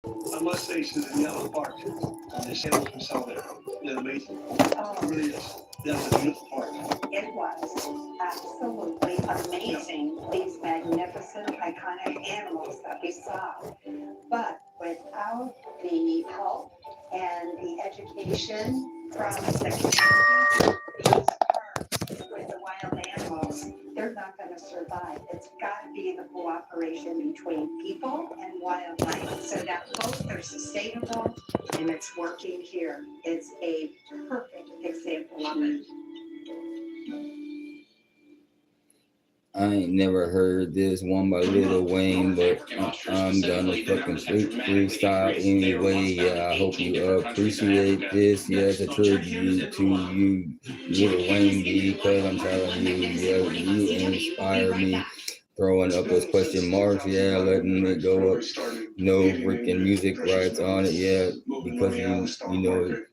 I must say, she's in Yellow Park. The sandals we saw there. They're amazing. It really is. That's a beautiful park. It was absolutely amazing, these magnificent, iconic animals that we saw. But without the help and the education from the community, these parks with the wild animals, they're not going to survive. It's got to be the cooperation between people and wildlife so that both are sustainable, and it's working here. It's a perfect example of it. I ain't never heard this one by Lil Wayne, but I'm gonna fucking freestyle anyway. Yeah, I hope you appreciate this. Yeah, it's a tribute to you, Lil Wayne, because I'm telling you, yeah, you inspire me. Throwing up those question marks, yeah, letting it go up. No freaking music rights on it, yeah, because you know.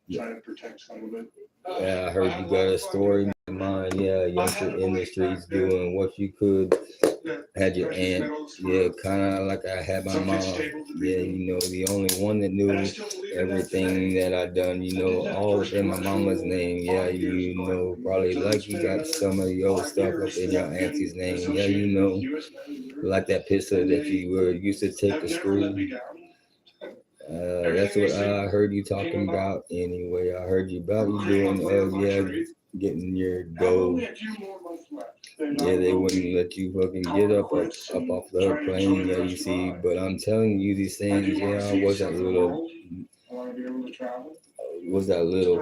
Yeah, I heard you got a story in mind. Yeah, youngster in the streets doing what you could. Had your aunt, yeah, kind of like I had my mom. Yeah, you know, the only one that knew everything that I done. You know, all within my mama's name. Yeah, you know, probably like you got some of your stuff up in your auntie's name. Yeah, you know, like that pistol that you were used to take to school. That's what I heard you talking about anyway. I heard you about you doing, yeah, getting your goal. Yeah, they wouldn't let you fucking get up off the plane. Yeah, you see, but I'm telling you these things. Yeah, I was that little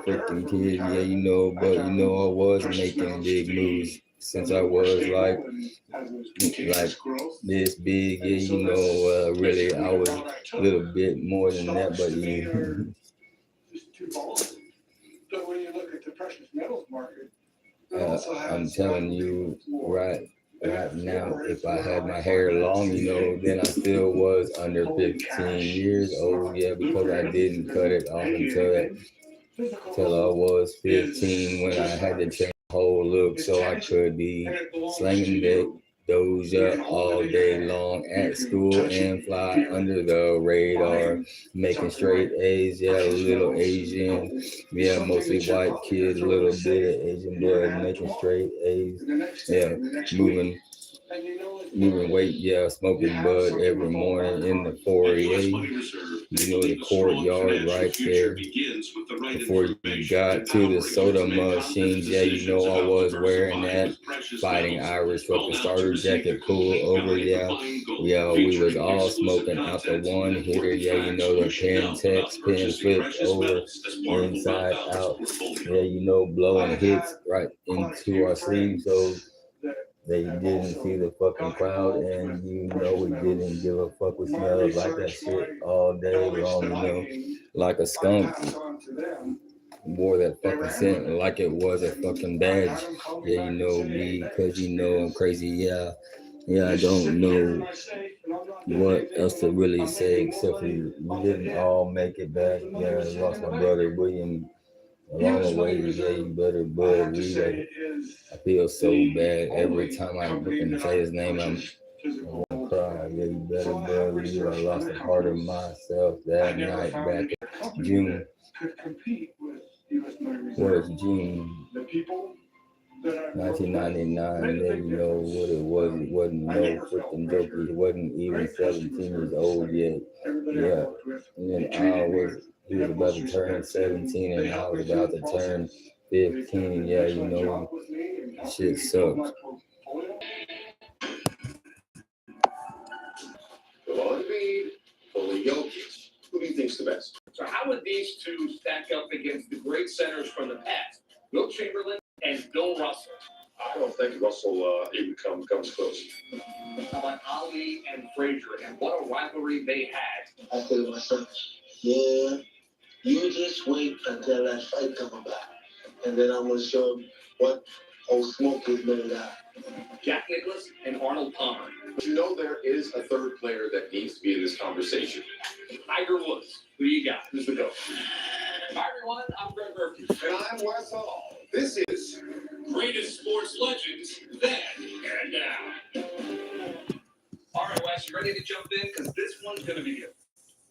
freaking kid. Yeah, you know, but you know, I was making big moves since I was like this big. Yeah, you know, really, I was a little bit more than that, but you. But when you look at the precious metals market, I'm telling you right now, if I had my hair long, you know, then I still was under 15 years old. Yeah, because I didn't cut it off until I was 15 when I had to change the whole look so I could be slanging that Doja all day long at school and fly under the radar, making straight A's. Yeah, little Asian, yeah, mostly white kid, little bit of Asian blood, making straight A's. Yeah, moving weight, yeah, smoking bud every morning in the 4A. You know, the courtyard right there. Before you got to the soda machines, yeah, you know I was wearing that Fighting Irish fucking starter jacket pull over, yeah. Yeah, we was all smoking out the one hitter, yeah, you know, the pen text, pen flipped over, inside out. Yeah, you know, blowing hits right into our sleeves, so they didn't see the fucking crowd, and you know we didn't give a fuck. We smelled like that shit all day long, you know, like a skunk. Wore that fucking scent like it was a fucking badge. Yeah, you know, because you know I'm crazy. Yeah, I don't know what else to really say except we didn't all make it back. Yeah, I lost my brother William along the way. Yeah, you better bud. I feel so bad every time I can say his name. I want to cry. Yeah, you better believe I lost a part of myself that night back in June. Was June 1999. Then you know what it was. It wasn't no freaking joke. He wasn't even 17 years old yet. Yeah, and then he was about to turn 17 and I was about to turn 15. Yeah, you know, shit sucked. Embiid, only Jokic. Who do you think's the best? So how would these two stack up against the great centers from the past? Will Chamberlain and Bill Russell. I don't think Russell even comes close. How about Ali and Frazier, and what a rivalry they had? I tell myself, yeah, you just wait until that fight comes back, and then I'm gonna show them what old smoke is made out. Jack Nicklaus and Arnold Palmer. But you know there is a third player that needs to be in this conversation. Tiger Woods. Who do you got? Who's the GOAT? Hi everyone, I'm Greg Murphy. And I'm Wes Hall. This is Greatest Sports Legends Then and Now. All right, Wes, you ready to jump in? Because this one's going to be good.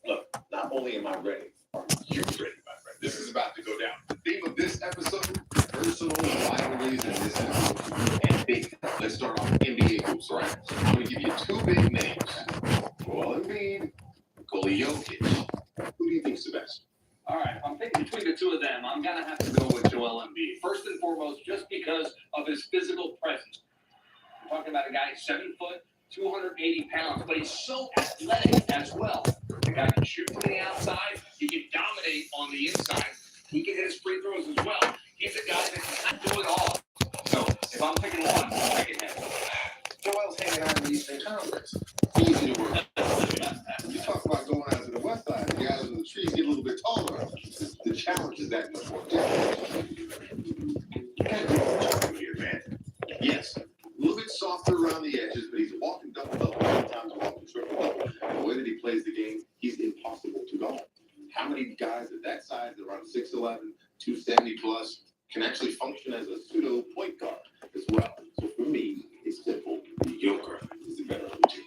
Look, not only am I ready, are you ready, my friend? This is about to go down. The theme of this episode, personal rivalries in this episode. And big. Let's start off NBA hoops, all right? I'm going to give you two big names. Joel Embiid, Nikola Jokic. Who do you think's the best? All right, if I'm picking between the two of them, I'm going to have to go with Joel Embiid. First and foremost, just because of his physical presence. I'm talking about a guy 7 foot, 280 pounds, but he's so athletic as well. The guy can shoot from the outside. He can dominate on the inside. He can hit his free throws as well. He's a guy that can do it all. So if I'm picking one, I'm picking him. Joel's hanging out in the Eastern Conference. Easy to work. You talk about going out to the west side. The guys in the trees get a little bit taller. The challenge is that much more difficult. You can't do it here, man. Yes. A little bit softer around the edges, but he's walking double-double, sometimes walking triple-double. The way that he plays the game, he's impossible to guard. How many guys at that size, around 6'11", 270 plus, can actually function as a pseudo point guard as well? So for me, it's simple. Joker is the better of the two.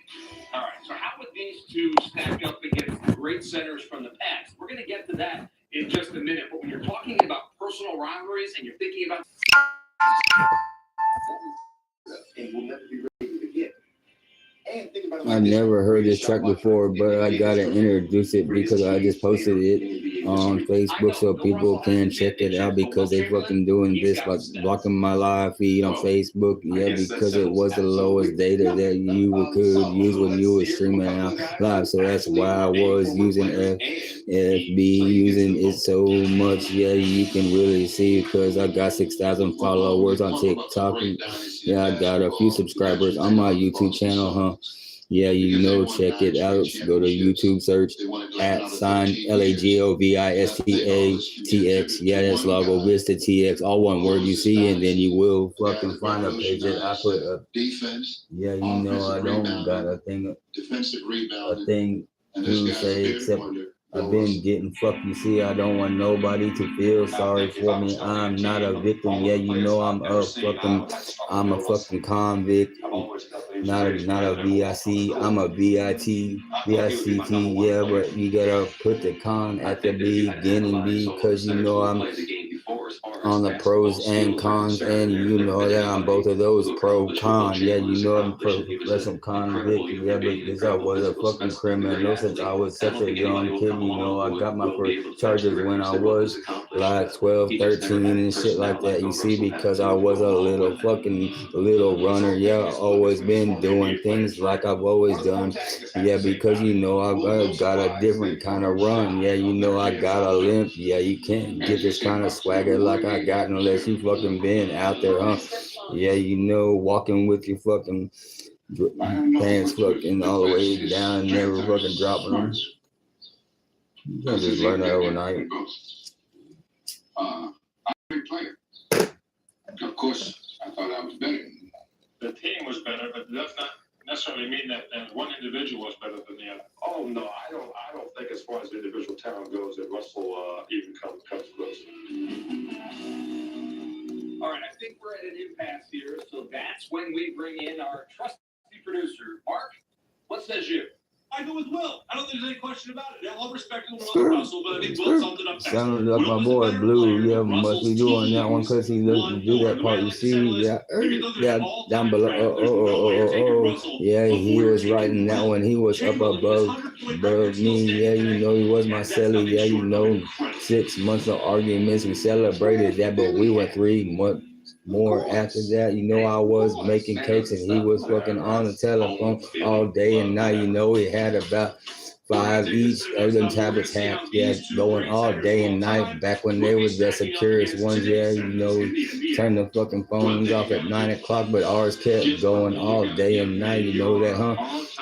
All right, so how would these two stack up against the great centers from the past? We're going to get to that in just a minute, but when you're talking about personal rivalries and you're thinking about and we'll never be ready again. And think about it like I never heard this track before, but I gotta introduce it because I just posted it on Facebook so people can check it out because they fucking doing this, like blocking my live feed on Facebook. Yeah, because it was the lowest data that you could use when you were streaming out live. So that's why I was using FB, using it so much. Yeah, you can really see because I got 6,000 followers on TikTok. Yeah, I got a few subscribers on my YouTube channel, huh? Yeah, you know, check it out. Go to YouTube, search @LAGOVISTATX. Yeah, that's Lago Vista TX, all one word you see, and then you will fucking find a page that I put up. Defense. Yeah, you know, I don't got a thing to say except I've been getting fucked. You see, I don't want nobody to feel sorry for me. I'm not a victim. Yeah, you know, I'm a fucking convict. Not a VIC. I'm a VIT. Yeah, but you gotta put the con at the beginning because you know I'm on the pros and cons, and you know that I'm both of those pro con. Yeah, you know I'm professional convict. Yeah, but because I was a fucking criminal since I was such a young kid. You know, I got my first charges when I was like 12, 13 and shit like that. You see, because I was a little runner. Yeah, I've always been doing things like I've always done. Yeah, because you know I got a different kind of run. Yeah, you know I got a limp. Yeah, you can't get this kind of swagger like I got unless you fucking been out there, huh? Yeah, you know, walking with your fucking pants fucking all the way down, never fucking dropping them. You can't just learn that overnight. I'm a big player. Of course, I thought I was better. The team was better, but it does not necessarily mean that one individual was better than the other. Oh no, I don't think as far as individual talent goes that Russell even comes close. All right, I think we're at an impasse here, so that's when we bring in our trusty producer, Mark. What says you? I go with Will. I don't think there's any question about it. All respect to Russell, but I think Will summed it up. Sounded like my boy Blue. Yeah, must be doing that one because he doesn't do that part. You see, yeah, down below. Yeah, he was writing that one. He was up above me. Yeah, you know, he was my celly. Yeah, you know, 6 months of arguments. We celebrated that, but we went 3 months more after that. You know, I was making cakes and he was fucking on the telephone all day and night. You know, we had about 5 each of them tablets half, yeah, going all day and night. Back when they were the securest ones, yeah, you know, turn the fucking phones off at 9 o'clock, but ours kept going all day and night. You know that, huh?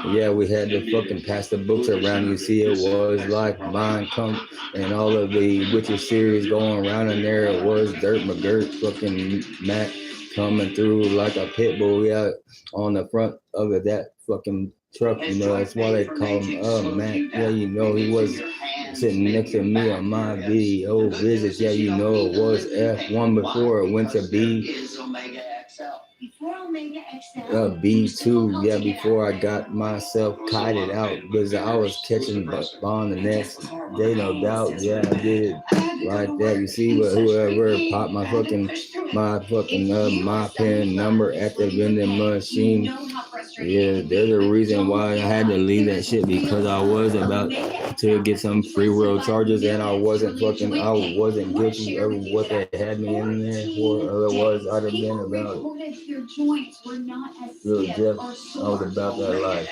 Yeah, we had to fucking pass the books around. You see, it was like Mind Come and all of the Witcher series going around in there. It was Dirt McGirt, fucking Mac coming through like a pit bull, yeah, on the front of that fucking truck. You know, that's why they call him Mac. Yeah, you know, he was sitting next to me on my video visits. Yeah, you know, it was F1 before it went to B. B2, yeah, before I got myself kited out, because I was catching on the next day, no doubt, yeah, I did it like that. You see, but whoever popped my fucking my pin number at the vending machine, yeah, there's a reason why I had to leave that shit, because I was about to get some free world charges, and I wasn't guilty of what they had me in there for. Otherwise, I'd have been about it. Real Jeff, I was about that life.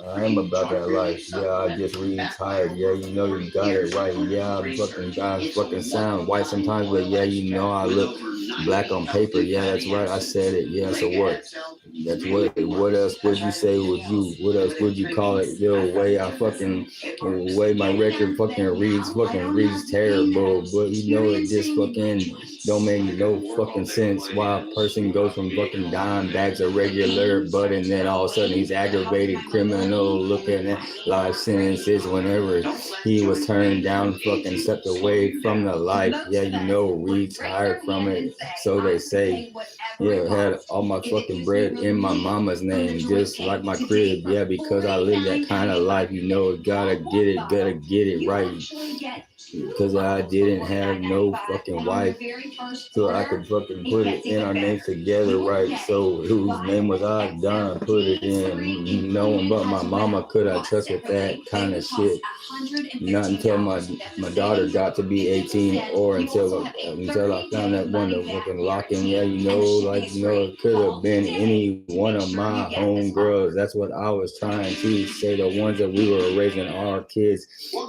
I am about that life. Yeah, I just retired. Yeah, you know you got it right. Yeah, I fucking sound white sometimes, but yeah, you know I look black on paper. Yeah, that's right. I said it. Yeah, so what? That's what else would you say what else would you call it? The way my record reads terrible, but you know it just fucking don't make no fucking sense why a person goes from fucking dime bags of regular butt, and then all of a sudden he's aggravated criminal looking at life sentences whenever he was turned down, fucking stepped away from the life. Yeah, you know, retired from it. So they say. Yeah, had all my fucking bread in my mama's name, just like my crib. Yeah, because I live that kind of life, you know, gotta get it right. Because I didn't have no fucking wife, so I could fucking put it in our names together, right? So whose name was I done? Put it in. No one but my mama could I trust with that kind of shit. Not until my daughter got to be 18, or until I found that one to fucking lock in. Yeah, you know, it could have been any one of my home girls. That's what I was trying to say. The ones that we were raising our kids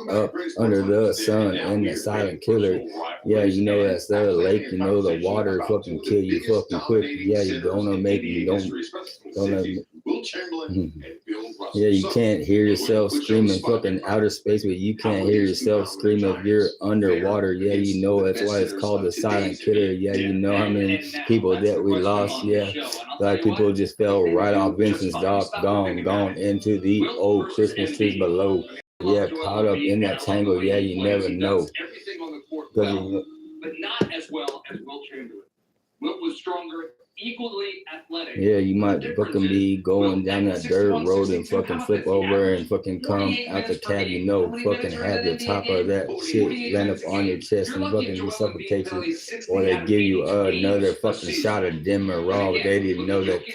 up under the sun and the silent killer. Yeah, you know that's the lake. You know the water fucking kill you fucking quick. Yeah, you yeah, you can't hear yourself screaming fucking outer space, but you can't hear yourself scream if you're underwater. Yeah, you know that's why it's called the silent killer. Yeah, you know how many people that we lost. Yeah, like people just fell right off Vincent's dock, gone into the old Christmas trees below. Yeah, caught up in that tangle. Yeah, you never know. But not as well as Will Chamberlain. Wilt was stronger, equally athletic. Yeah, you might fucking be going down that dirt road and fucking flip over and fucking come out the cab, you know, fucking have the top of that shit land up on your chest and fucking suffocate you, or they give you another fucking shot of Demerol. They didn't know that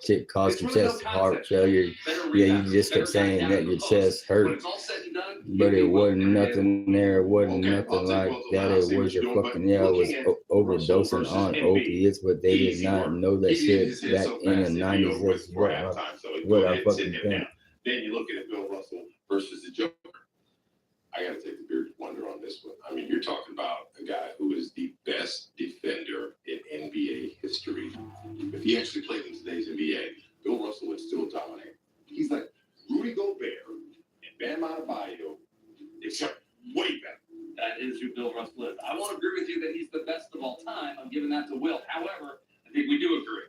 shit caused your chest heart failure. Yeah, you just kept saying that your chest hurt, but it wasn't nothing there. It wasn't nothing like that. It was your fucking, yeah, it was overdosing on opiates, but they did not know that shit back in the 90s. That's what I fucking think. Then you look at Bill Russell versus the Joker. I got to take the bearded wonder on this one. I mean, you're talking about a guy who is the best defender in NBA history. If he actually played in today's NBA, Bill Russell would still dominate. He's like Rudy Gobert and Bam Adebayo, except way better. That is who Bill Russell is. I won't agree with you that he's the best of all time. I'm giving that to Will. However, I think we do agree.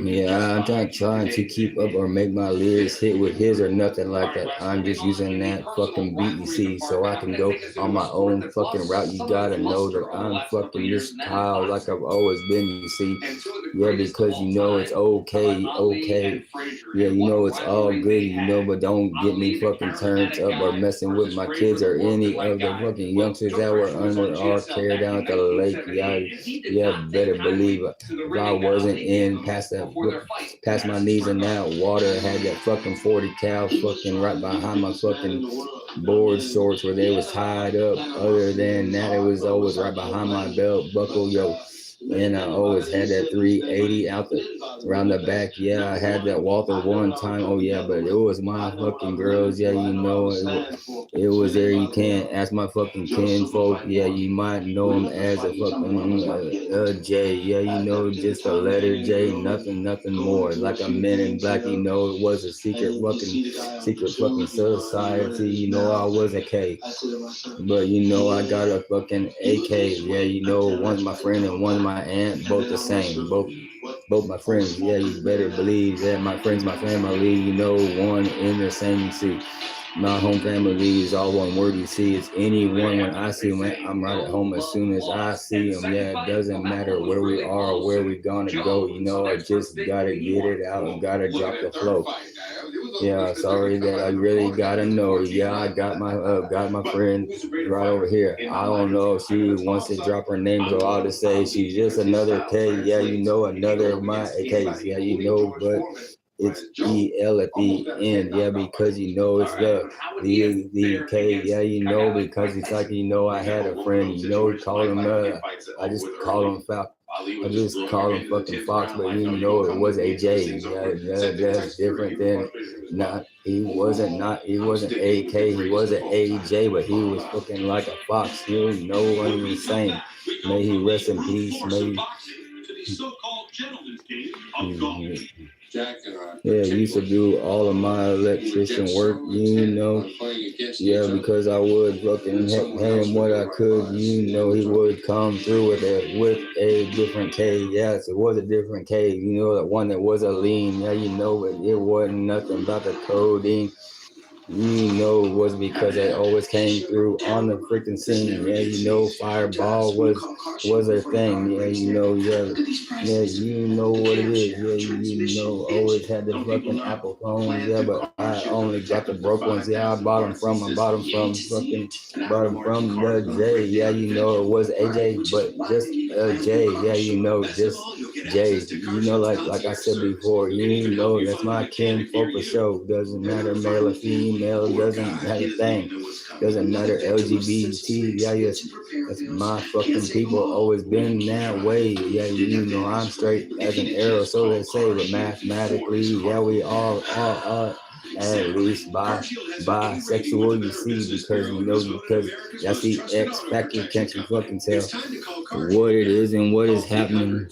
Yeah, I'm not trying to keep up or make my lyrics hit with his or nothing like that. I'm just using that fucking beat you see so I can go on my own fucking route. You gotta know that I'm fucking this style like I've always been, you see. Yeah, because you know it's okay. Yeah, you know it's all good, you know, but don't get me fucking turned up or messing with my kids or any of the fucking youngsters that were under our care down at the lake. Yeah, better believe I wasn't in past my knees in that water. Had that fucking 40 cal fucking right behind my fucking board shorts where they was tied up. Other than that, it was always right behind my belt buckle, yo. And I always had that 380 out around the back. Yeah, I had that Walther one time. Oh yeah, but it was my fucking girls. Yeah, you know it was there. You can't ask my fucking kinfolk. Yeah, you might know them as a fucking J. Yeah, you know just a letter J. Nothing more. Like a Men in Black. You know it was a secret fucking society. You know I was a K, but you know I got a fucking AK. Yeah, you know one's my friend and one's my aunt, both the same, both my friends. Yeah, you better believe that my friends, my family, you know, one in the same seat. My home family is all one word. You see, it's anyone. When I see them, I'm right at home as soon as I see them. Yeah, it doesn't matter where we are or where we gonna go. You know, I just gotta get it out and gotta drop the flow. Yeah, sorry that I really gotta know. Yeah, I got my friend right over here. I don't know if she wants to drop her name, so I'll just say she's just another K. Yeah, you know, another of my AKs. Yeah, you know, but it's EL at the end. Yeah, because you know it's the K. Yeah, you know, because it's like, you know, I had a friend, you know, call him I just call him Falcon. I just call him fucking Fox, but you know it was AJ. Yeah, that's different than not. He wasn't AK. He wasn't AJ, but he was fucking like a Fox. You know what I'm saying? May he rest in peace. May. Yeah, I used to do all of my electrician work, you know. Yeah, because I would fucking pay him what I could, you know. He would come through with a different K. Yes, it was a different K, you know, the one that was a lean. Yeah, you know, but it wasn't nothing about the coding. You know, it was because they always came through on the freaking scene. Yeah, you know, Fireball was a thing. Yeah, you know, yeah, you know what it is. Yeah, you know, always had the fucking Apple phones. Yeah, but I only got the broke ones. Yeah, I bought them from the J. Yeah, you know, it was AJ, but just J. Yeah, you know, just J. You know, like I said before, you know, that's my kin for sure. Doesn't matter male or female, doesn't have a thing. Doesn't matter LGBT. Yeah, yes, that's my fucking people. Always been that way. Yeah, you know, I'm straight as an arrow, so they say, but mathematically, yeah, we all are. At least bisexual, you see, because you know, because that's the X factor. Can't you fucking tell what it is and what is happening?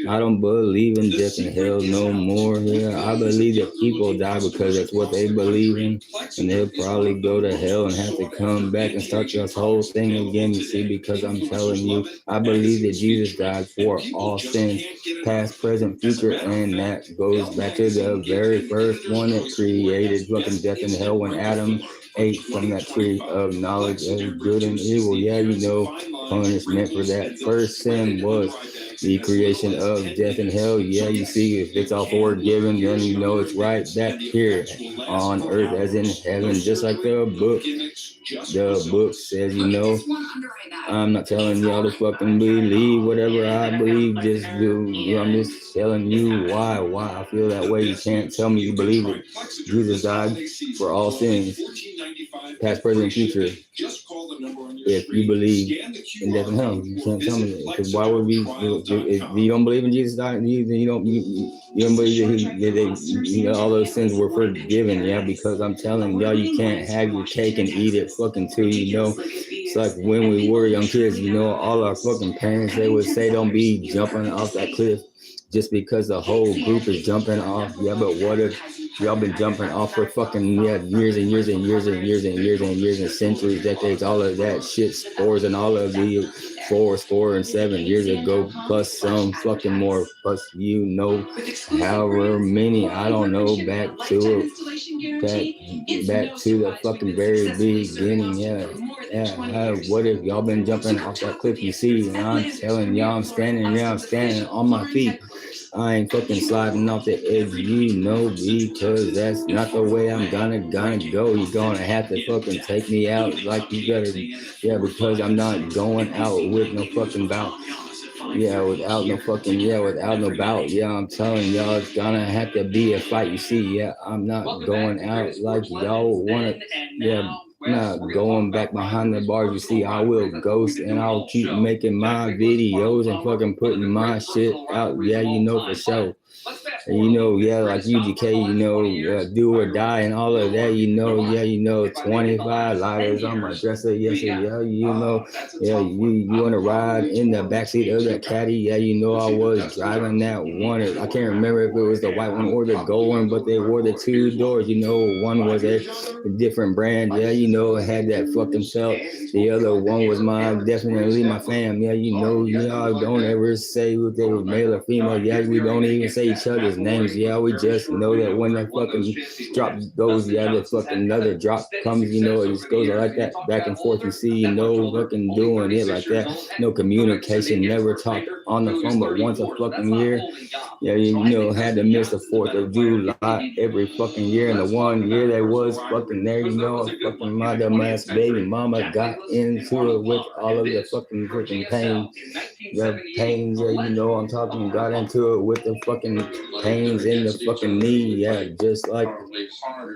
I don't believe in death and hell no more. Yeah, I believe that people die because that's what they believe in, and they'll probably go to hell and have to come back and start this whole thing again. You see, because I'm telling you, I believe that Jesus died for all sins, past, present, future, and that goes back to the very first one that created fucking death and hell when Adam ate from that tree of knowledge of good and evil. Yeah, you know, punishment for that first sin was the creation of death and hell. Yeah, you see, if it's all forgiven, then you know it's right back here on earth as in heaven, just like the book. The book says, you know, I'm not telling y'all to fucking believe whatever I believe, just do. You know, I'm just telling you why I feel that way. You can't tell me you believe it. Jesus died for all sins, past, present, and future. If you believe in death and hell, you can't tell me that. Because why would we? If you don't believe in Jesus died, you don't believe that you know, all those sins were forgiven. Yeah, because I'm telling y'all, you can't have your cake and eat it fucking too. You know, it's like when we were young kids. You know, all our fucking parents, they would say, "Don't be jumping off that cliff." Just because the whole group is jumping off. Yeah, but what if y'all been jumping off for fucking years and years and years and years and years and years and centuries, decades, all of that shit, scores and all of the 4 and 7 years ago, plus some fucking more, plus you know, however many, I don't know, back to the fucking very beginning. Yeah. What if y'all been jumping off that cliff? You see, and I'm telling y'all, I'm standing on my feet. I ain't fucking sliding off the edge, you know, because that's not the way I'm gonna go. You're gonna have to fucking take me out like you gotta, yeah, because I'm not going out with no fucking bout. Yeah, without no bout. Yeah, I'm telling y'all, it's gonna have to be a fight. You see, yeah, I'm not going out like y'all wanna, yeah. Not going back behind the bars. You see, I will ghost and I'll keep making my videos and fucking putting my shit out. Yeah, you know, for sure. You know, yeah, like UGK, you know, do or die and all of that, you know, yeah, you know, 25 lighters on my dresser, yes, yeah, you know, yeah, you want to ride in the backseat of that caddy, yeah, you know, I was driving that one, I can't remember if it was the white one or the gold one, but they wore the 2 doors, you know, one was a different brand, yeah, you know, it had that fucking felt, the other one was definitely my fam, yeah, you know, y'all don't ever say if they was male or female, yeah, we don't even say each other's names. Yeah, we just know that when that fucking drop goes, yeah, that fucking another drop comes, you know, it just goes like that, back and forth. You see, no fucking doing it like that. No communication, never talk on the phone, but once a fucking year. Yeah, you know, had to miss the 4th of July every fucking year. And the one year that was fucking there, you know, fucking my dumbass baby mama got into it with all of the fucking pain. The pains, yeah, you know, I'm talking, got into it with the fucking pains in the fucking knee. Yeah, just like,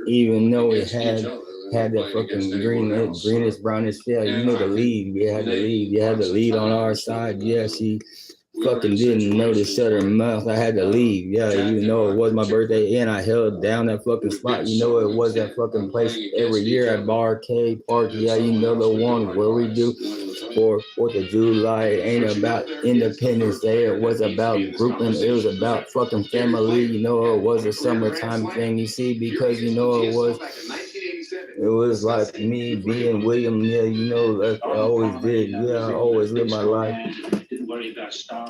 even though it had that fucking greenish, brownish, yeah, you know, the lead. We had the lead. You had the lead on our side. Yeah, she fucking didn't know to shut her mouth. I had to leave. Yeah, even though it was my birthday and I held down that fucking spot. You know, it was that fucking place every year at Barcade Park. Yeah, you know, the one where we do for 4th of July. It ain't about Independence Day. It was about grouping. It was about fucking family. You know, it was a summertime thing, you see, because, you know, it was like me being William. Yeah, you know, like I always did. Yeah, I always lived my life.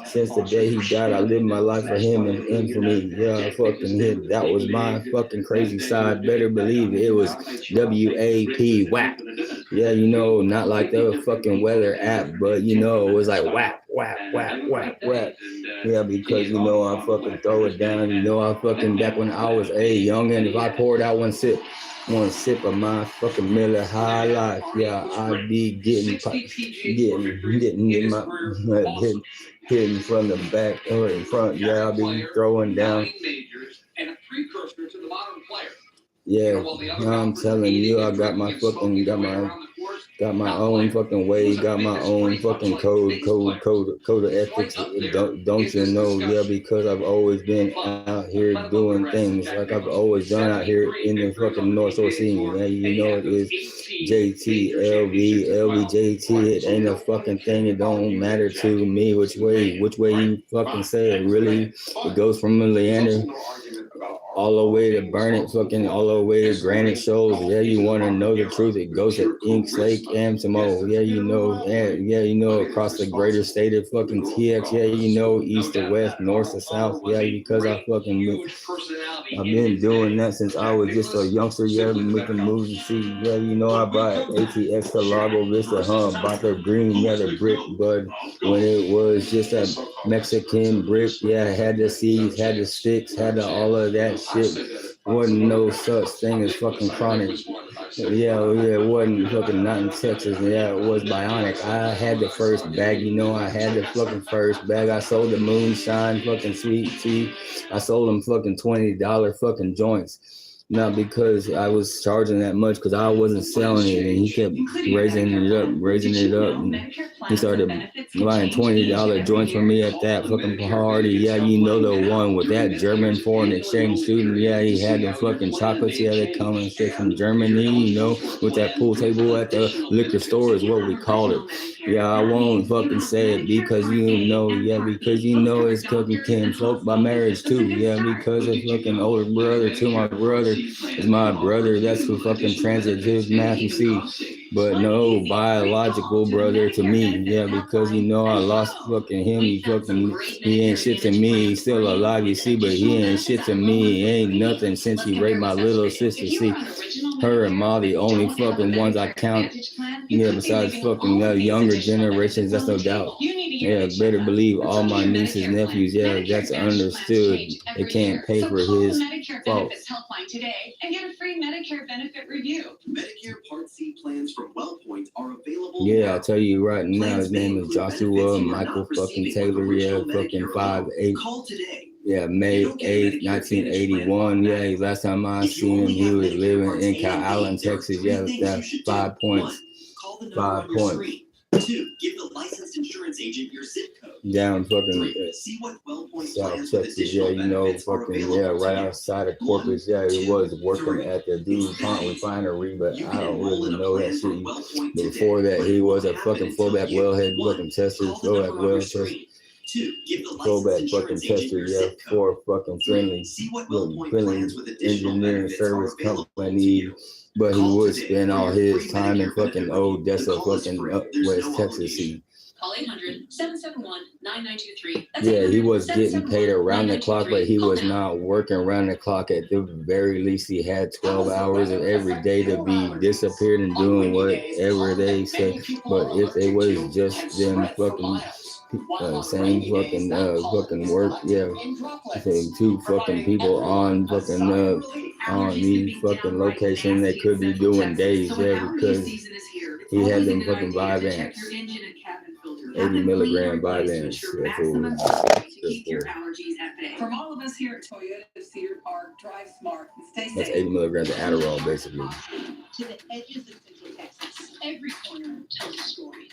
Since the day he died, I lived my life for him and for me. Yeah, I fucking hit. That was my fucking crazy side. Better believe it was WAP, WAP. Yeah, you know, not like the fucking weather app, but you know, it was like WAP, WAP, WAP, WAP, WAP. Yeah, because you know, I fucking throw it down. You know, I fucking, back when I was a young, and if I poured out one sip of my fucking Miller High Life, yeah, I'd be getting hitting from the back or in front. Yeah, I'll be throwing down. Yeah, I'm telling you, I got my own fucking way, got my own fucking code of ethics. Don't you know? Yeah, because I've always been out here doing things like I've always done out here in the fucking North Shore scene. Yeah, you know it is JT, LV, JT. It ain't a fucking thing. It don't matter to me which way you fucking say it. Really, it goes from Leander all the way to Burnet, fucking all the way to Granite Shoals. Yeah, you want to know the truth, it goes to Inks Lake and Samoa. Yeah, you know, you know, across the greater state of fucking TX. Yeah, you know, east to west, north to south. Yeah, because I've been doing that since I was just a youngster. Yeah, making moves and see. Yeah, you know, I bought ATX to Largo Vista, bought the green, yeah, the brick, but when it was just a Mexican brick, yeah, had the seeds, had the sticks, had the all of that shit. Wasn't no such thing as fucking chronic. Yeah, it wasn't fucking not in Texas. Yeah, it was bionic. I had the first bag, you know, I had the fucking first bag. I sold the moonshine fucking sweet tea. I sold them fucking $20 fucking joints. Not because I was charging that much, because I wasn't selling it, and he kept raising it up. And he started buying $20 joints from me at that fucking party. Yeah, you know, the one with that German foreign exchange student. Yeah, he had the fucking chocolates. Yeah, they come and straight from Germany, you know, with that pool table at the liquor store is what we called it. Yeah, I won't fucking say it because you know, it's fucking Ken Folk by marriage too. Yeah, because a fucking older brother to my brother is my brother. That's the fucking transitive math, you see. But no biological brother to me. Yeah, because you know I lost fucking him. He ain't shit to me. He's still alive, you see, but he ain't shit to me. He ain't nothing since he raped my little sister. See, her and Ma the only fucking ones I count. Yeah, besides fucking younger generations, that's no doubt. Yeah, better believe all my nieces, nephews, yeah, that's understood. They can't pay for his fault. Today and get a free Medicare benefit review. Medicare Part C plans from WellPoint are available. Yeah, I'll tell you right now, his name is Joshua Michael fucking Taylor. Yeah, fucking 5'8". Call today. Yeah, May 8th, 1981. Yeah, last time I seen him, he was living in Allen, Texas. Yeah, that's 5 points. 5 points. 2. Give the licensed insurance agent your zip code. Down fucking See what WellPoint South Texas, yeah, you know, fucking, yeah, right outside of Corpus. Yeah, he was working at the DuPont refinery, but I don't really know that shit. But before that, he was a fucking fullback wellhead fucking tester, fullback fucking tester, yeah, for fucking friendly engineering service company. But he would spend all his time in fucking Odessa, fucking West Texas. Call 800-771-9923. Yeah, he was getting paid around the clock, but he was not working around the clock. At the very least, he had 12 hours of every day to be disappeared and doing whatever they say. But if it was just them fucking same fucking work, yeah, same two fucking people on fucking on these fucking location, they could be doing days, yeah, because he had them fucking Vyvanse. 80 milligram Vyvanse. From all of us here at Toyota Cedar Park, drive smart and stay safe. That's 80 milligrams of Adderall, basically. To the edges of Central Texas. Every corner tells a story.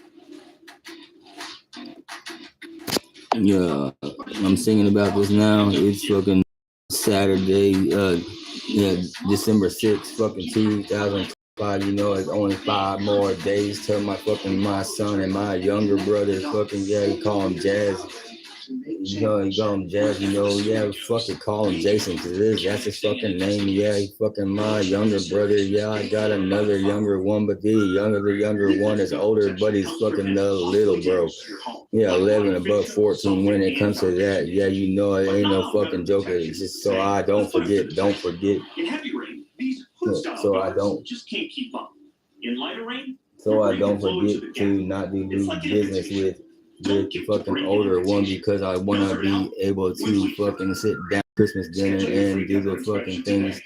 Yeah, I'm singing about this now. It's fucking Saturday, December 6th, fucking 2005. You know, it's only 5 more days till my son and my younger brother fucking, yeah, you call him Jazz. You know, you call him Jazz, you know, yeah, fucking call him Jason, cause that's his fucking name, yeah, he fucking my younger brother, yeah, I got another younger one, but the younger one is older, but he's fucking the little bro, yeah, 11 above 14 when it comes to that, yeah, you know, it ain't no fucking joke, it's just so I don't forget. In heavy rain, these So I don't just can't keep up. In lighter rain, So I don't forget to not do business with the fucking older one because I want to be able to fucking sit down Christmas dinner and do the fucking things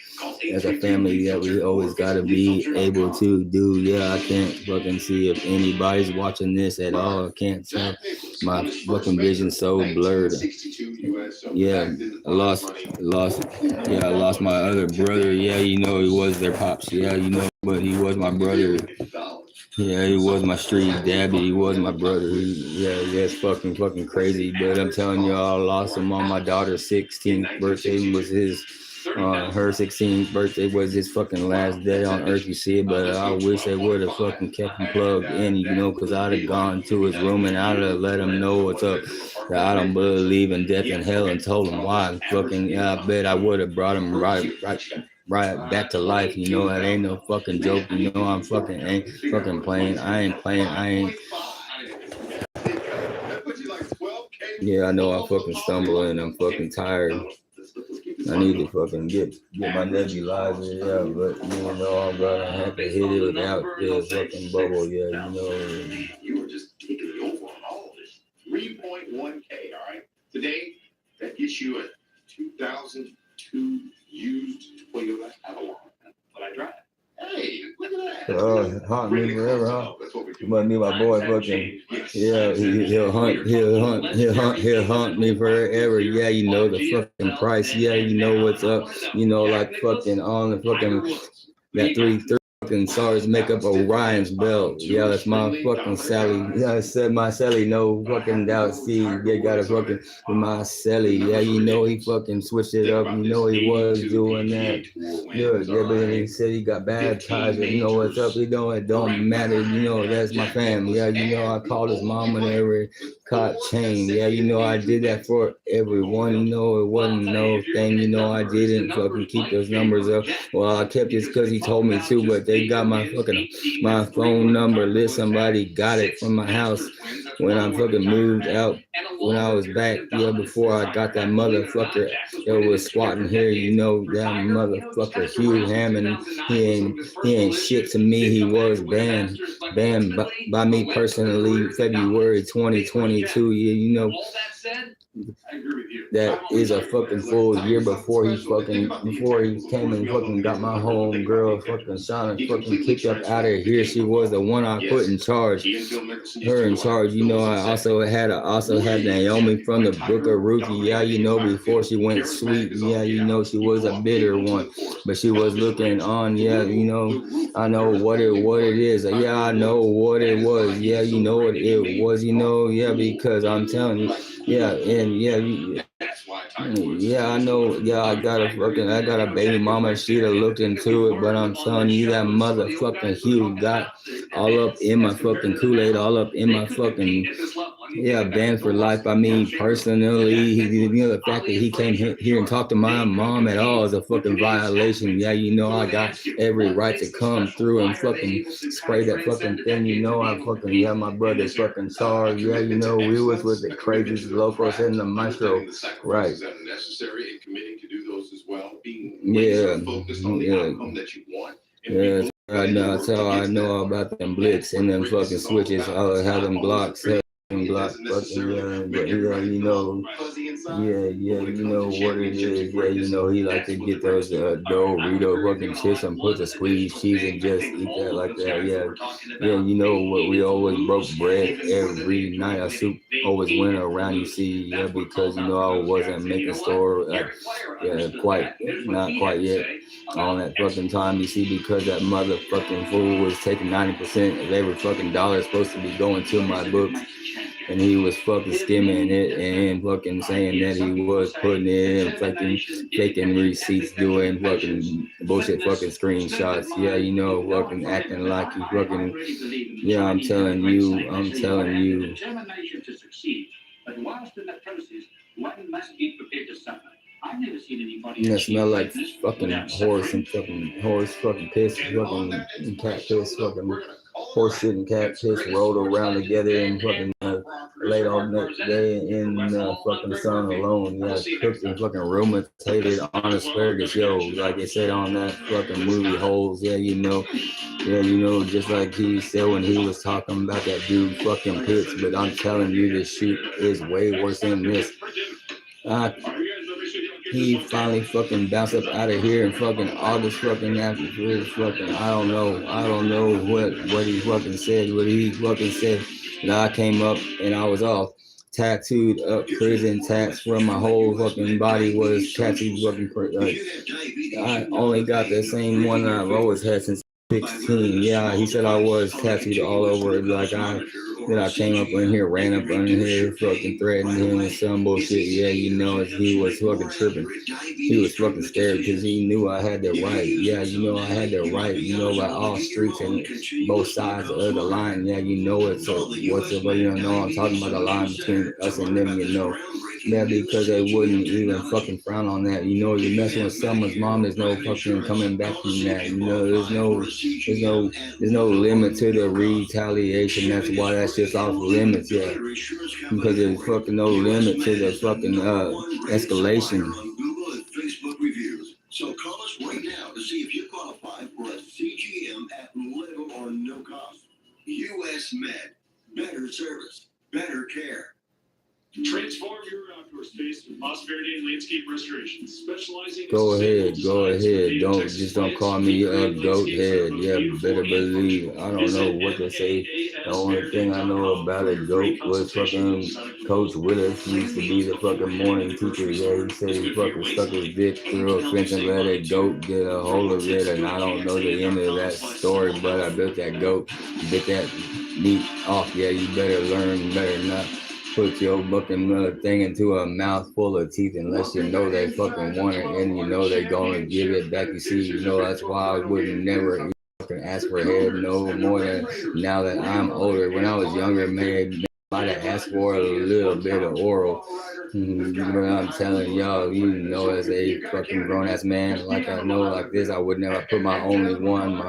as a family that we always got to be able to do. Yeah, I can't fucking see if anybody's watching this at all. I can't tell. My fucking vision's so blurred. Yeah, I lost my other brother. Yeah, you know, he was their pops. Yeah, you know, but he was my brother. Yeah, he was my street daddy. He was my brother. It's fucking crazy. But I'm telling you, I lost him on my daughter's 16th birthday. Was her 16th birthday was his fucking last day on earth. You see it, but I wish they would have fucking kept him plugged in, you know, because I'd have gone to his room and I'd have let him know what's up. That I don't believe in death and hell and told him why. Fucking, I bet I would have brought him right back to life, you know. That ain't no fucking joke, you know. I ain't fucking playing. I ain't. Yeah, I know I'm fucking stumbling. I'm fucking tired. I need to fucking get my nebulizer, yeah, but you know I'm gonna have to hit it without the fucking bubble, yeah, you know. You were just taking the over on all of this. 3.1K, all right? Today, that gets you a 2002 used Toyota Avalon. But I drive. Hey, look at that. Haunt me forever, huh? You must be my boy, fucking. Yeah, he'll haunt me forever. Yeah, you know the fucking price. Yeah, you know what's up. You know, like fucking on the fucking that 3 fucking SARS make up Orion's belt. Yeah, that's my fucking Sally. Yeah, I said my Sally, no fucking doubt. See, you got a fucking with my Sally. Yeah, you know he fucking switched it up. You know he was doing that. Yeah, but then he said he got baptized. You know what's up? You know it don't matter. You know that's my family. Yeah, you know I called his mom and every caught chain. Yeah, you know I did that for everyone. You know it wasn't no thing. You know I didn't fucking keep those numbers up. Well, I kept it because he told me to, but they got my phone number list. Somebody got it from my house when I fucking moved out. When I was back, yeah, before I got that motherfucker that was squatting here, you know, that motherfucker Hugh Hammond, he ain't shit to me. He was banned by me personally, February 2022. Yeah, you know. That is a fucking full year before he came and fucking got my home girl fucking Shauna fucking kicked up out of here. She was the one I put in charge. Her in charge. You know, I also had Naomi from the Book of Ruth. Yeah, you know, before she went sweet. Yeah, you know, she was a bitter one, but she was looking on. Yeah, you know, I know what it is. Yeah, I know what it was. Yeah, you know what it was. You know, yeah, because I'm telling you. Yeah, and yeah, I know. Yeah, I got a baby mama. She'd have looked into it, but I'm telling you, that motherfucking Hugh got all up in my fucking Kool-Aid, all up in my fucking Yeah, banned for life. I mean, personally, the fact that he came here and talked to my mom at all is a fucking violation. Yeah, I got every right to come through and fucking spray that fucking thing. I fucking, yeah, my brother's fucking charged. Yeah, we was with the craziest locals in the maestro. Right. Yeah. Yeah. I know, that's how I know about them blicks and them fucking switches. I'll have them blocks. Block fucking what it is. Yeah, he like to get those Dorito fucking chips and put the squeezed cheese and just eat that like that. Yeah, what we always broke bread every night. Our soup always went around, yeah, because I wasn't making store not quite yet on that fucking time, because that motherfucking fool was taking 90% of every fucking dollar supposed to be going to my books. And he was fucking skimming it and fucking saying that he was putting it in, faking receipts, doing fucking bullshit fucking screenshots. Yeah, fucking acting like he fucking, yeah, I'm telling you. But whilst in that process, one must be prepared to suffer. I've never seen anybody. Yeah, smell like fucking horse and fucking horse, fucking piss, fucking cat piss, fucking horse shit and cat piss rolled around together and fucking laid all next day in fucking sun alone. Yeah, cooked and fucking rheumatated on asparagus, yo, like they said on that fucking movie Holes. Yeah, just like he said when he was talking about that dude fucking Pitts. But I'm telling you, this shit is way worse than this. He finally fucking bounced up out of here and fucking August fucking after his fucking, I don't know what he fucking said, And I came up and I was all tattooed up prison tats from my whole fucking body was tattooed fucking. I only got the same one that I've always had since 16. Yeah, he said I was tattooed all over. Like I came up in here, ran up on here, fucking threatened him and some bullshit. Yeah, he was fucking tripping. He was fucking scared because he knew I had the right. Yeah, I had the right. By all streets and both sides of the line. Yeah, it's I'm talking about the line between us and them. Yeah, because they wouldn't even fucking frown on that. You're messing with someone's mom. There's no fucking coming back from that. There's no limit to the retaliation. That's why that shit's off limits. Yeah, because there's fucking no limit to the fucking escalation. So call us right now to see if you qualify for a CGM at little or no cost. US Med, better service, better care. Transform your outdoor space with Prosperity and Landscape Restoration, specializing. Go ahead. Don't call me a goat head. Yeah, better believe. I don't know what to say. The only thing I know about a goat was fucking Coach Willis. He used to be the fucking morning teacher. Yeah, he said he fucking stuck his dick through a fence and let a goat get a hold of it. And I don't know the end of that story, but I bet that goat bit that meat off. Yeah, you better learn, better not put your fucking thing into a mouth full of teeth unless you know they fucking want it and they're gonna give it back. You see, that's why I would never fucking ask for head no more than now that I'm older. When I was younger, man, I might have asked for a little bit of oral. But I'm telling y'all, as a fucking grown ass man, like I know like this, I would never put my only freaking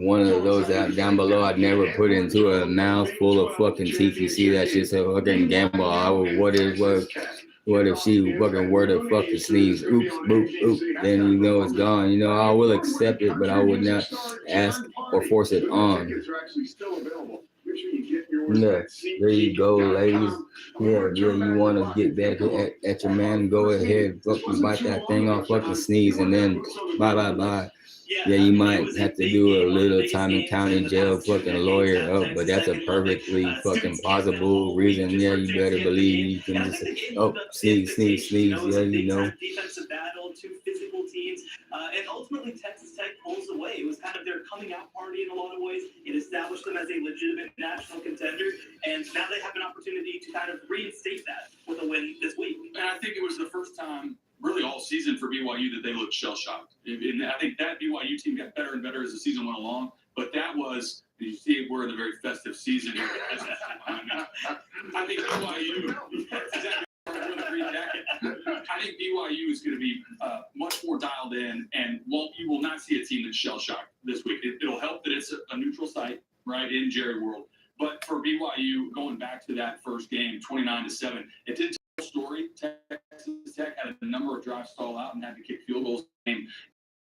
one of those down below. I'd never put into a mouth full of fucking teeth. You see, that shit's a fucking gamble. What if she fucking were to fucking sneeze? Oops, boop, oop. Then it's gone. I will accept it, but I would not ask or force it on. Yeah, there you go, ladies. Yeah, you want to get back at your man, go ahead, fucking bite that thing off, fucking sneeze, and then bye. Yeah, you might have to do a little time in county jail, fucking lawyer up, but that's a perfectly fucking plausible reason. Yeah, you better believe you can just sneeze. Yeah, defensive battle, two physical teams, and ultimately Texas Tech pulls away. It was kind of their coming out party in a lot of ways. It established them as a legitimate national contender, and now they have an opportunity to kind of reinstate that with a win this week. And I think it was the first time really all season for BYU that they looked shell-shocked. And I think that BYU team got better and better as the season went along. But that was, you see, we're in a very festive season here. I think BYU, exactly, we're the green jacket. I think BYU is going to be much more dialed in, and you will not see a team that's shell-shocked this week. It'll help that it's a neutral site, right, in Jerry World. But for BYU, going back to that first game, 29-7, it did tell a story. Texas Tech had a number of drives stall out and had to kick field goals.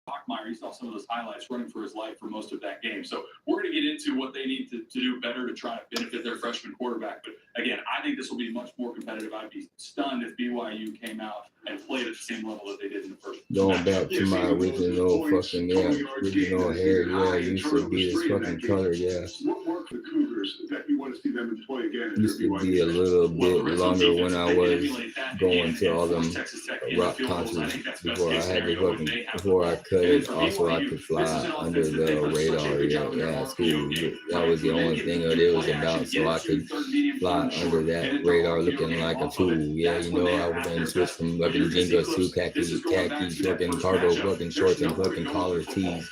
Bachmeier, you saw some of those highlights running for his life for most of that game. So we're going to get into what they need to do better to try to benefit their freshman quarterback. But again, I think this will be much more competitive. I'd be stunned if BYU came out and played at the same level that they did in the first. Going back to my original fucking, original hair, used to be this fucking color, What worked the Cougars that you want to see them employ again? Used to be a little bit longer when I was going to all them rock concerts before I had to fucking, before I cut it. Also, I could fly under the radar at school. That was the only thing that it was about, so I could fly under that radar looking like a tool. Yeah, you know, I was going to switch from fucking Jingles to khakis, fucking cargo fucking shorts and fucking collar tees,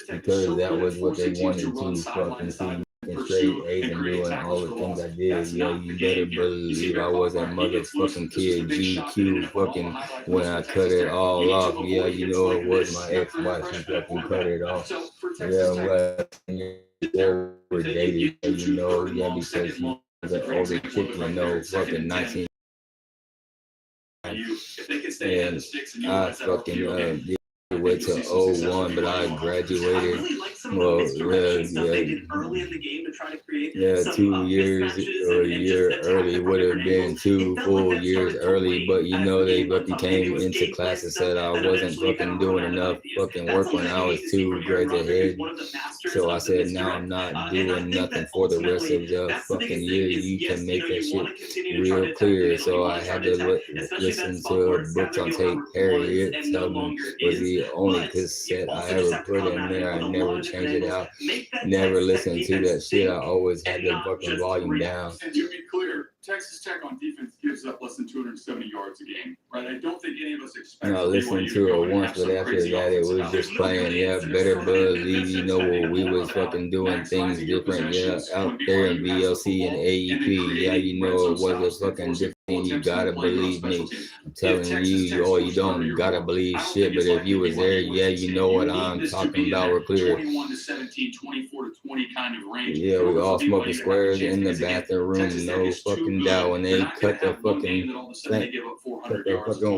because that was what they wanted to fucking see. Straight A's and doing all the things I did. Yeah, you better believe I was that motherfucking kid. GQ fucking when I cut it all off. Yeah, you know it was my ex-wife who fucking cut it off. Yeah, well, we're dated, you know, yeah, because she was an older chick, you know, fucking 19. And I fucking wait till 01, but I graduated. Well, early in the game to try to create 2 years or a year early would have been 2 full years early, but you know they fucking came into class and said I wasn't fucking doing enough fucking work when I was 2 grades ahead. So I said now I'm not doing nothing for the rest of the fucking year. You can make that shit real clear. So I had to listen to books on tape. Harriet Tubman was the only cassette I ever put in there. I never changed it out. Never listened to that shit. I always had the fucking volume down. And to be clear, Texas Tech on defense gives up less than 270 yards a game, right? I don't think any of us expect. I listened to it once, but after that, it was just playing. Yeah, better believe, you know, we was fucking doing things different. Yeah, out there in VLC and AEP. Yeah, you know, it was a fucking different. You gotta believe me. I'm telling you, you don't gotta believe shit. But if you was there, yeah, you know what I'm talking about. We're clear. 21 to 17, 24 to 20 kind of range. Yeah, we all smoking squares in the bathroom. No fucking doubt. When they cut the fucking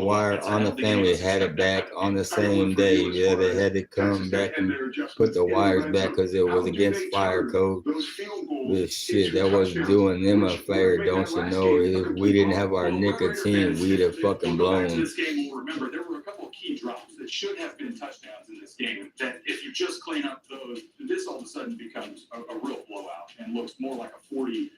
wire on the fan, we had it back on the same day. Yeah, they had to come back and put the wires back because it was against fire code. This shit, that was doing them a favor, don't you know? If we didn't have our nicotine, we'd have fucking blown. This game, we'll remember there were a couple of key drops that should have been touchdowns in this game. That if you just clean up those, this all of a sudden becomes a real blowout and looks more like a 40-7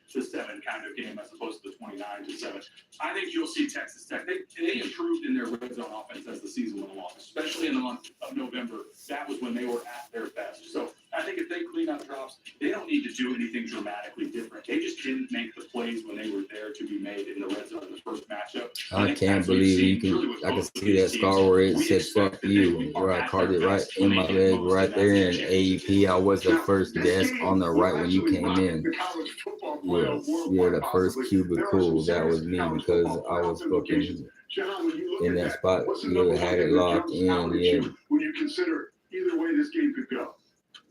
kind of game as opposed to the 29-7. I think you'll see Texas Tech. They improved in their red zone offense as the season went along, especially in the month of November. That was when they were at their best. So I think if they clean up drops, they don't need to do anything dramatically different. They just didn't make the plays when they were there to be made in the red zone in the first matchup. I can't believe I can see that scar where it said "fuck you," where I carved it right in my leg, right there in AEP. I was the first desk on the right when you came in. Yeah, the first cubicle. That was me because I was fucking in that spot. You had it locked in. Yeah. When you consider either way this game could go.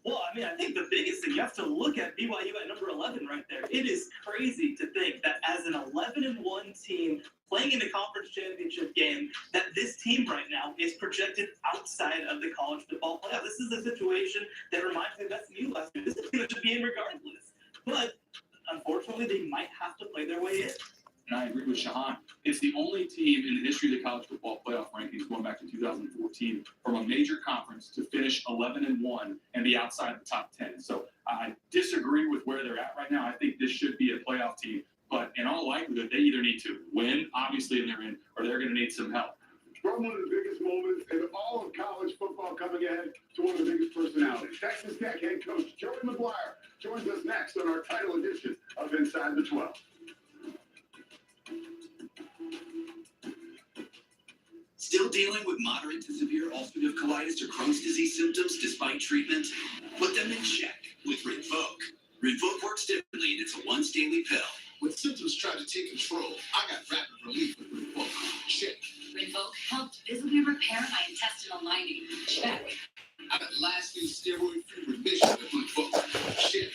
Well, I mean, I think the biggest thing, you have to look at BYU at number 11 right there. It is crazy to think that as an 11-1 team playing in the conference championship game, that this team right now is projected outside of the college football playoff. This is a situation that reminds me of SMU last year. This is going to be in regardless. But unfortunately, they might have to play their way in. And I agree with Shahan. It's the only team in the history of the college football playoff rankings going back to 2014 from a major conference to finish 11-1 and be outside the top 10. So I disagree with where they're at right now. I think this should be a playoff team. But in all likelihood, they either need to win, obviously, and they're in, or they're going to need some help. From one of the biggest moments in all of college football coming ahead to one of the biggest personalities. Texas Tech head coach Joey McGuire joins us next on our title edition of Inside the 12. Still dealing with moderate to severe ulcerative colitis or Crohn's disease symptoms despite treatment? Put them in check with Rinvoq. Rinvoq works differently, and it's a once daily pill. When symptoms try to take control, I got rapid relief with Rinvoq. Check. Rinvoq helped visibly repair my intestinal lining. Check. I got lasting steroid-free remission with Rinvoq. Check.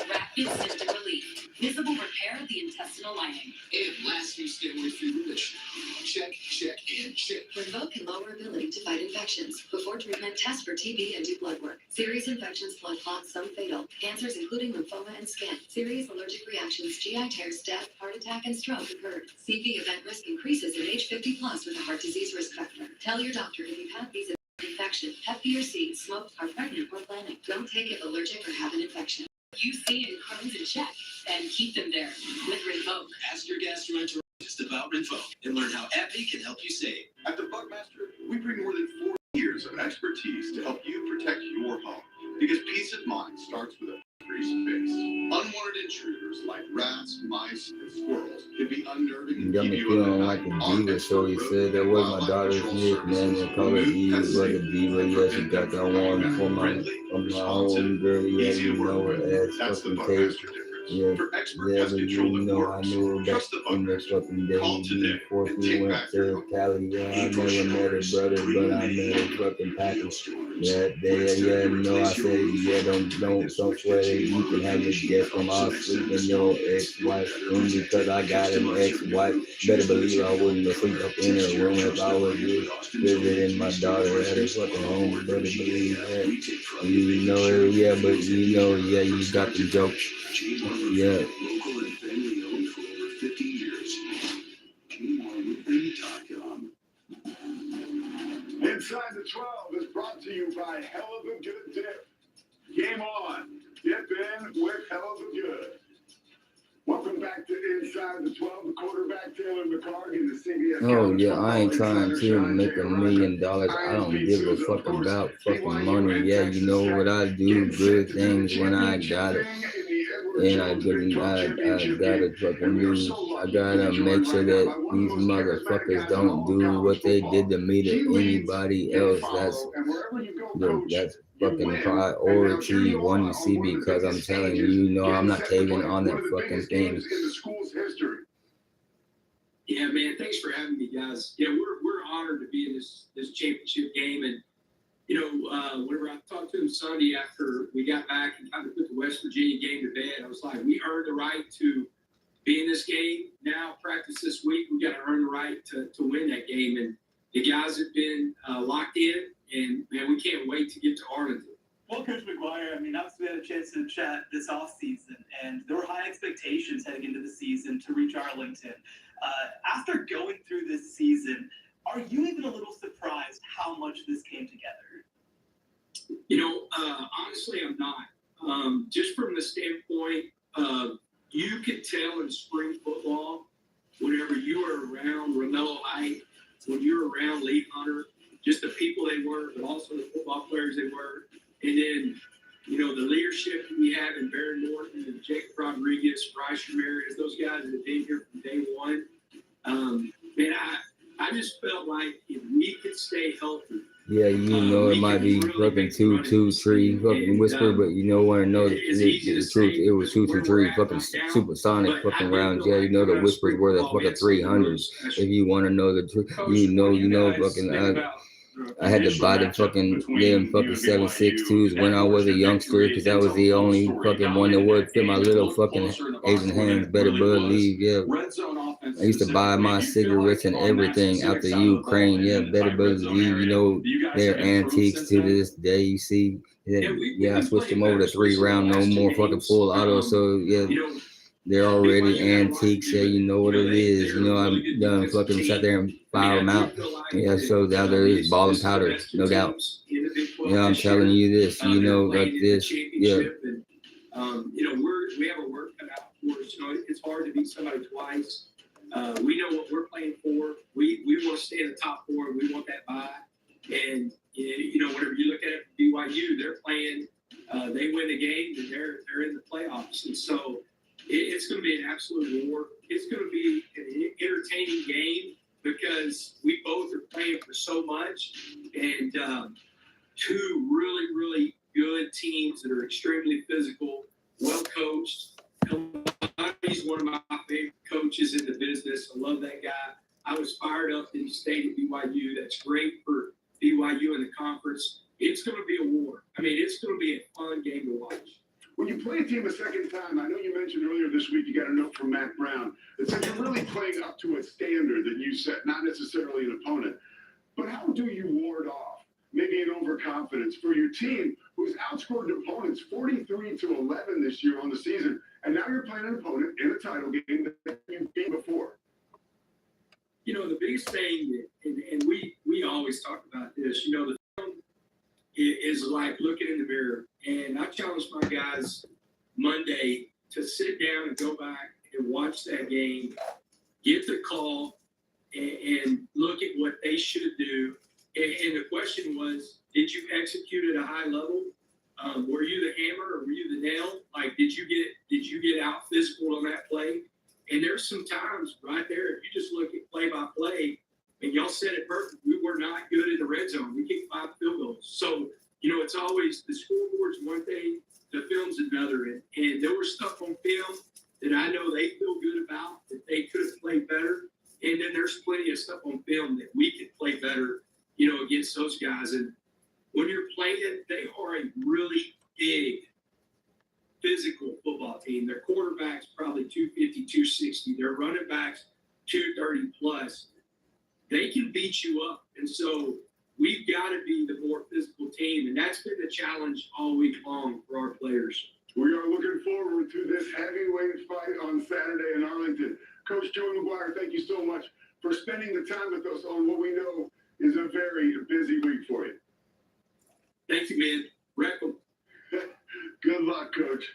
Rapid symptom relief. Visible repair of the intestinal lining. And lasting steroid-free remission. Check, check, and check. Rinvoq can lower ability to fight infections. Before treatment, test for TB and do blood work. Serious infections, blood clots, some fatal. Cancers including lymphoma and skin. Serious allergic reactions, GI tears, death, heart attack, and stroke occurred. CV event risk increases at age 50 plus with a heart disease risk factor. Tell your doctor if you've had these infections, Hep B or C, smoked, are pregnant, or planning. Don't take it allergic or have an infection. UC and Crohn's in check and keep them there with Rinvoq. Ask your gastroenterologist about Rinvoq and learn how AbbVie can help you save. At the Buckmaster, we bring more than 40 years of expertise to help you protect your home. Because peace of mind starts with a free space. Unwanted intruders like rats, mice, and squirrels can be unnerving You and got keep me you feeling up like at a night. diva, so he said that was my daughter's nick, man. They call her diva, but a diva, yeah, she got that one for my home girl, yeah, you know her ass That's the fucking Buckmaster tape. difference. Yeah, For expert yeah, pest but control you that know, I works. knew her back Trust the in the Buckmaster. fucking day Call today before and we take went back your to home. Cali. Yeah, I never met her brother, but I met her fucking package. Yeah, yeah, you know, I said, yeah, don't sweat it. You can have your guest room. I'll sleep in your ex-wife's room because I got an ex-wife. Better believe I wouldn't sleep up in her room if I was visiting my daughter at her fucking home. Better believe that. You know it, yeah, but you know, yeah, you got the joke. Yeah. Local and family owned for over 50 years. Inside the 12 is brought to you by Hell of a Good Dip. Game on. Dip in with Hell of a Good. Welcome back to Inside the 12. The quarterback, Taylor McCarg, in the CBS. Oh yeah, I ain't trying to make $1 million. I don't give a fuck about fucking money. Yeah, you know what I do? Good things when I got it. And I gotta fucking do. I gotta make sure that these motherfuckers don't do what they did to me to anybody else. That's fucking priority one to see, because I'm telling you, you know, I'm not caving on that fucking thing. Yeah, man, thanks for having me, guys. Yeah, we're honored to be in this championship game. And, you know, whenever I talked to him Sunday after we got back and kind of put the West Virginia game to bed, I was like, we earned the right to be in this game. Now, practice this week, we got to earn the right to win that game. And the guys have been locked in, and, man, we can't wait to get to Arlington. Well, Coach McGuire, I mean, obviously we had a chance to chat this offseason, and there were high expectations heading into the season to reach Arlington. After going through this season, are you even a little surprised how much this came together? You know, honestly, I'm not. Just from the standpoint of, you could tell in spring football, whenever you were around Romello Height, when you were around Lee Hunter, just the people they were, but also the football players they were. And then, you know, the leadership we have in Barry Morton and Jacob Rodriguez, Bryce Ramirez, those guys that have been here from day one. Man, I just felt like if we could stay healthy. Yeah, you know, it might be fucking 2-2-3 fucking whisper, but you know, want to know the truth. It was 2-2-3 fucking supersonic fucking rounds. Yeah, you know, the whispers were the fucking 300s. If you want to know the truth, you know, fucking. I had to buy the fucking 7.62s when I was a youngster, because that was the only fucking one that would fit my little fucking Asian hands. Better believe, yeah. I used to buy my cigarettes and everything out the Ukraine. Yeah, better believe, you know, they're antiques to this day. You see, yeah, I switched them over to 3-round, no more fucking full auto. So yeah, they're already antiques. Yeah, you know what it is. You know, I'm done fucking sat there and fire them out. Yeah, so now there is ball and powder, no doubt. Yeah, I'm telling you this, you know, like this. Yeah. You know, we have a work cut out for us. You know, it's hard to beat somebody twice. We know what we're playing for. We want to stay in the top 4, and we want that bye. And you know, whenever you look at it, BYU, they're playing. They win the game, and they're in the playoffs. And so it's going to be an absolute war. It's going to be an entertaining game because we both are playing for so much, and 2 really, really good teams that are extremely physical, well coached. He's one of my favorite coaches in the business. I love that guy. I was fired up that he stayed at BYU. That's great for BYU in the conference. It's going to be a war. I mean, it's going to be a fun game to watch. When you play a team a second time, I know you mentioned earlier this week you got a note from Matt Brown that said you're really playing up to a standard that you set, not necessarily an opponent. But how do you ward off maybe an overconfidence for your team who's outscored opponents 43-11 this year on the season, and now you're playing an opponent in a title game that you've beat before? You know, the biggest thing, and we always talk about this, you know, the film is like looking in the mirror. And I challenged my guys Monday to sit down and go back and watch that game, get the call, and look at what they should do. And the question was, did you execute at a high level? Were you the hammer or were you the nail? Like, did you get out physical on that play? And there's some times right there, if you just look at play by play, and y'all said it perfect, we were not good in the red zone. We kicked 5 field goals. So, you know, it's always the scoreboard's one thing, the film's another. And there was stuff on film that I know they feel good about, that they could have played better. And then there's plenty of stuff on film that we could play better, you know, against those guys. And when you're playing, they are a really big physical football team. Their quarterback's probably 250, 260. Their running backs 230 plus. They can beat you up. And so we've got to be the more physical team. And that's been the challenge all week long for our players. We are looking forward to this heavyweight fight on Saturday in Arlington. Coach Joey McGuire, thank you so much for spending the time with us on what we know is a very busy week for you. Thank you, man. Wreck 'em. Good luck, Coach.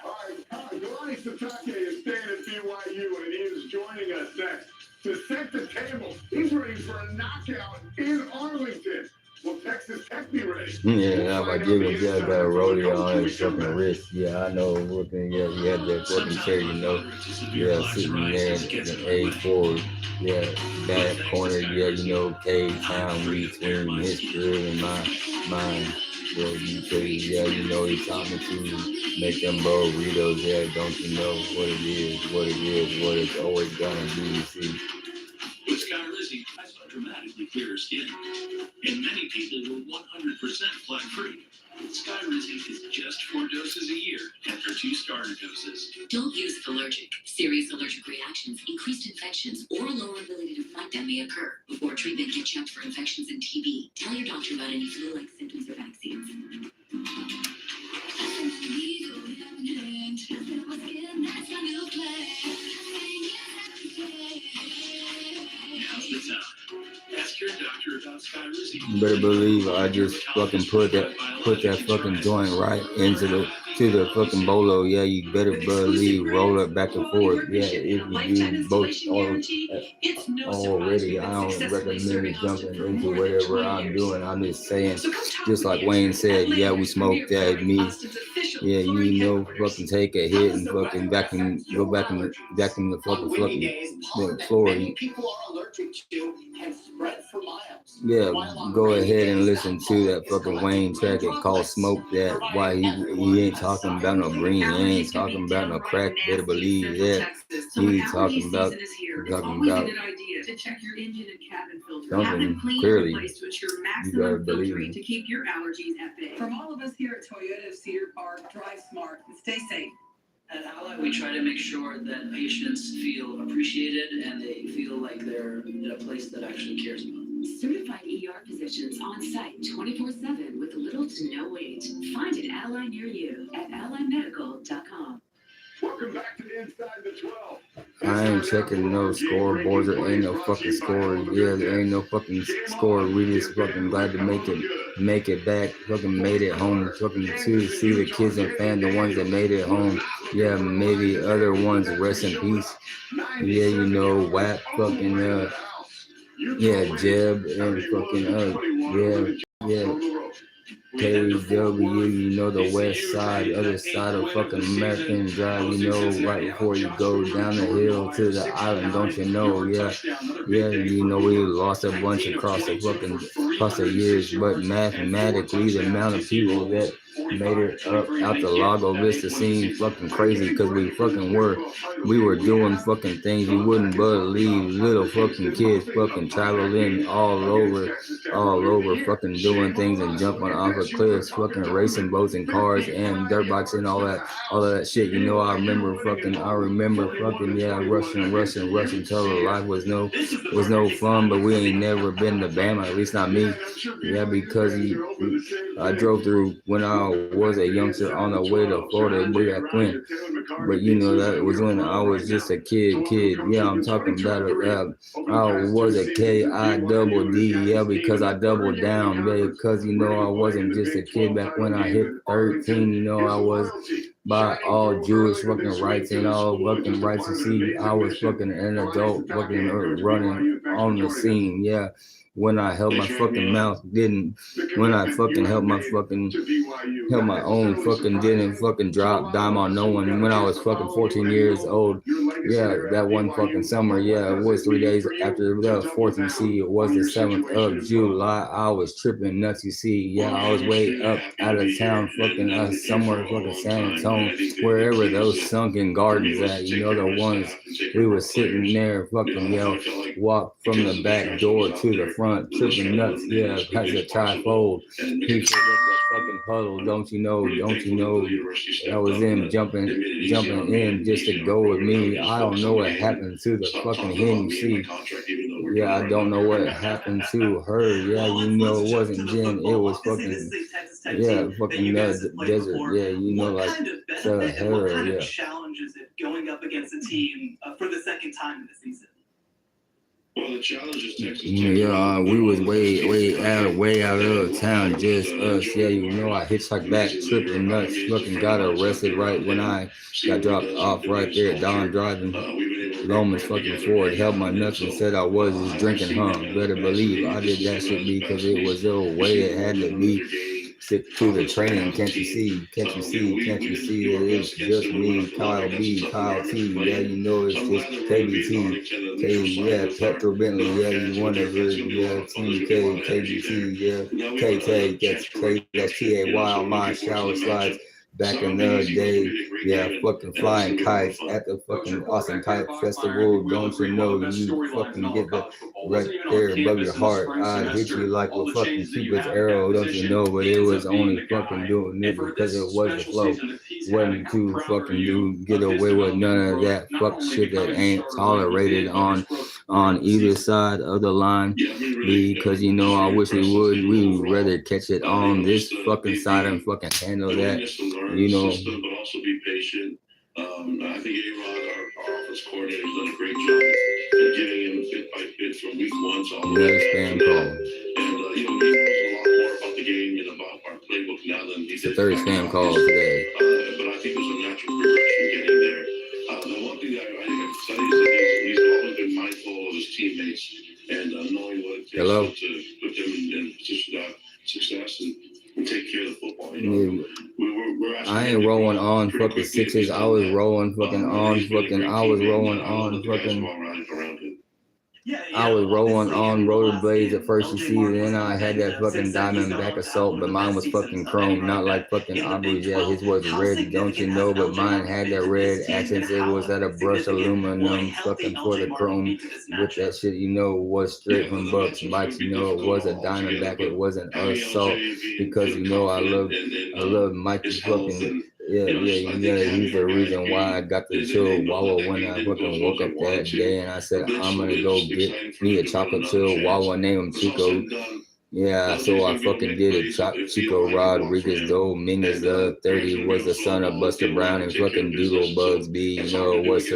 All right, Kalani Sitake is staying at BYU, and he is joining us next to set the table. He's ready for a knockout in Arlington. Will Texas Tech be ready? Yeah, I'm about giving Jeff that rollie on his fucking wrist. Yeah, I know. Looking, yeah, he had that fucking chair, you know. Yeah, sitting there in the A4. Yeah, back corner. Yeah, you know, K-Town between his crib and mine. Yeah, yeah, you know, he's talking to make them burritos. Yeah, don't you know what it is, what it's always gonna be, you see. With Skyrizi, I saw dramatically clearer skin. And many people were 100% plaque-free. Skyrizi is just 4 doses a year after 2 starter doses. Don't use if allergic. Serious allergic reactions, increased infections, or lower ability to fight them may occur. Before treatment, get checked for infections and TB. Tell your doctor about any flu-like symptoms or vaccines. Now's the time. Ask your doctor about Skyrizi. You better believe I just fucking put that fucking joint right into the fucking bolo. Yeah, you better believe roll it back and forth. Yeah, if you do both already, I don't recommend me jumping into whatever I'm doing. I'm just saying, just like Wayne said, yeah, we smoked that meat. Yeah, you know, fucking take a hit and fucking go back in the fucking floor. People are allergic to and spread for miles. Yeah, go ahead and listen to that fucking Wayne track. It called Smoke That. Why he ain't talking about no green, he ain't talking about no crack. Better believe that. He ain't talking about to check your engine and cabin filter. Have something them cleaned clearly. and replaced to ensure You maximum gotta believe filtering it. to keep your allergies at bay. From all of us here at Toyota of Cedar Park, drive smart and stay safe. At Ally, we try to make sure that patients feel appreciated and they feel like they're in a place that actually cares about them. Certified ER physicians on site 24/7 with little to no wait. Find an Ally near you at allymedical.com. Welcome back to Inside the 12. I ain't checking no scoreboards. There ain't no fucking score. Yeah, there ain't no fucking score. We just fucking glad to make it back. Fucking made it home. Fucking to see the kids and fans, the ones that made it home. Yeah, maybe other ones rest in peace. Yeah, you know, WAP fucking yeah, Jeb and fucking yeah. KW, you know, the west side, other side of fucking American Drive, you know, right before you go down the hill to the island, don't you know? Yeah, you know, we lost a bunch across the years, but mathematically, the amount of people that made it up out the Lago Vista scene fucking crazy because we were doing fucking things you wouldn't believe. Little fucking kids fucking traveling all over fucking doing things and jumping off of cliffs, fucking racing boats and cars and dirt bikes and all of that shit. You know, I remember fucking yeah, rushing till the life was no fun, but we ain't never been to Bama, at least not me. Yeah, because I drove through when I was a youngster on the way to Florida way back when. But you know, that was when I was just a kid. Yeah, I'm talking about it. I was a KIDD, yeah, because I doubled down, because you know I wasn't just a kid back when I hit 13. You know, I was by all Jewish fucking rights and all fucking rights to see I was fucking an adult fucking running on the scene. Yeah, when I held my fucking mouth, when I fucking held my own fucking didn't fucking drop dime on no one. When I was fucking 14 years old, yeah, that one fucking summer, yeah, it was 3 days after the 4th, you see, it was the 7th of July. I was tripping nuts, you see, yeah, I was way up out of town, fucking somewhere fucking San Antonio, wherever those sunken gardens at, you know, the ones we were sitting there fucking, walk from the back door to the front, tripping nuts, yeah, that's a trifold. He filled up the fucking puddle, don't you know, that was him jumping in just to go with me. I don't know what happened to the fucking hen, you see. Yeah, I don't know what happened to her. Yeah, you know, it wasn't Jen, it was fucking, yeah, fucking desert. Yeah, you know, like Sahara, yeah. Challenges it going up against a team for the second time in the season? Well, the challenge is Texas. Yeah, we was way out of town, just us. Yeah, you know, I hitchhiked back, tripping nuts, fucking got arrested right when I got dropped off right there at Dawn driving. Loman's fucking Ford held my nuts and said I was just drinking, Better believe I did that shit because it was the way it had to be. Stick to the training, can't you see? It is just me, Kyle B, Kyle T, yeah, you know it's just KBT, yeah, Petro Bentley, yeah, you want to hear, yeah, TK, KBT, yeah, KK, that's TAY on my shower slides. Back in the day, yeah, fucking flying kites at the fucking Austin Kite Festival. Don't you know you fucking get the right there above your heart? I'd hit you like a fucking Cupid's arrow, don't you know? But it was only fucking doing it because it was the flow. Wasn't to fucking get away with none of that fuck shit that ain't tolerated on either side of the line. Because you know, I wish we would rather catch it on this fucking side and fucking handle that. You know, but also be patient. I think A-Rod, our office coordinator, has done a great job of giving him a bit by bit from week 1 to all the way. Spam call. And he knows a lot more about the game and about our playbook now than he did. The third spam call today. But I think there's a natural progression getting there. The one thing that I think I can tell you is that he's always been mindful of his teammates and knowing what it takes to put them in position to have success and take care of the football. You know, I ain't rolling on fucking sixes. I was rolling fucking on fucking. I was rolling on fucking. I was rolling on rollerblades at first, you see, and then I had that fucking Diamondback Assault, but mine was fucking chrome, not like fucking Aubrey's. Yeah, his was red, don't you know? But mine had that red accents. It was at a brushed aluminum fucking for the chrome with that shit, you know, was straight from Bucks bikes. You know, it was a Diamondback, it wasn't Assault, because you know I love Mikey fucking. Yeah, he's the reason why I got the Chihuahua when I fucking woke up that day and I said, I'm gonna go get me a chocolate Chihuahua, name him Chico. Yeah, so I fucking did it. Chico Rodriguez Dominguez, the 30 was the son of Buster Brown and fucking Doodle Bugsby. You know, it was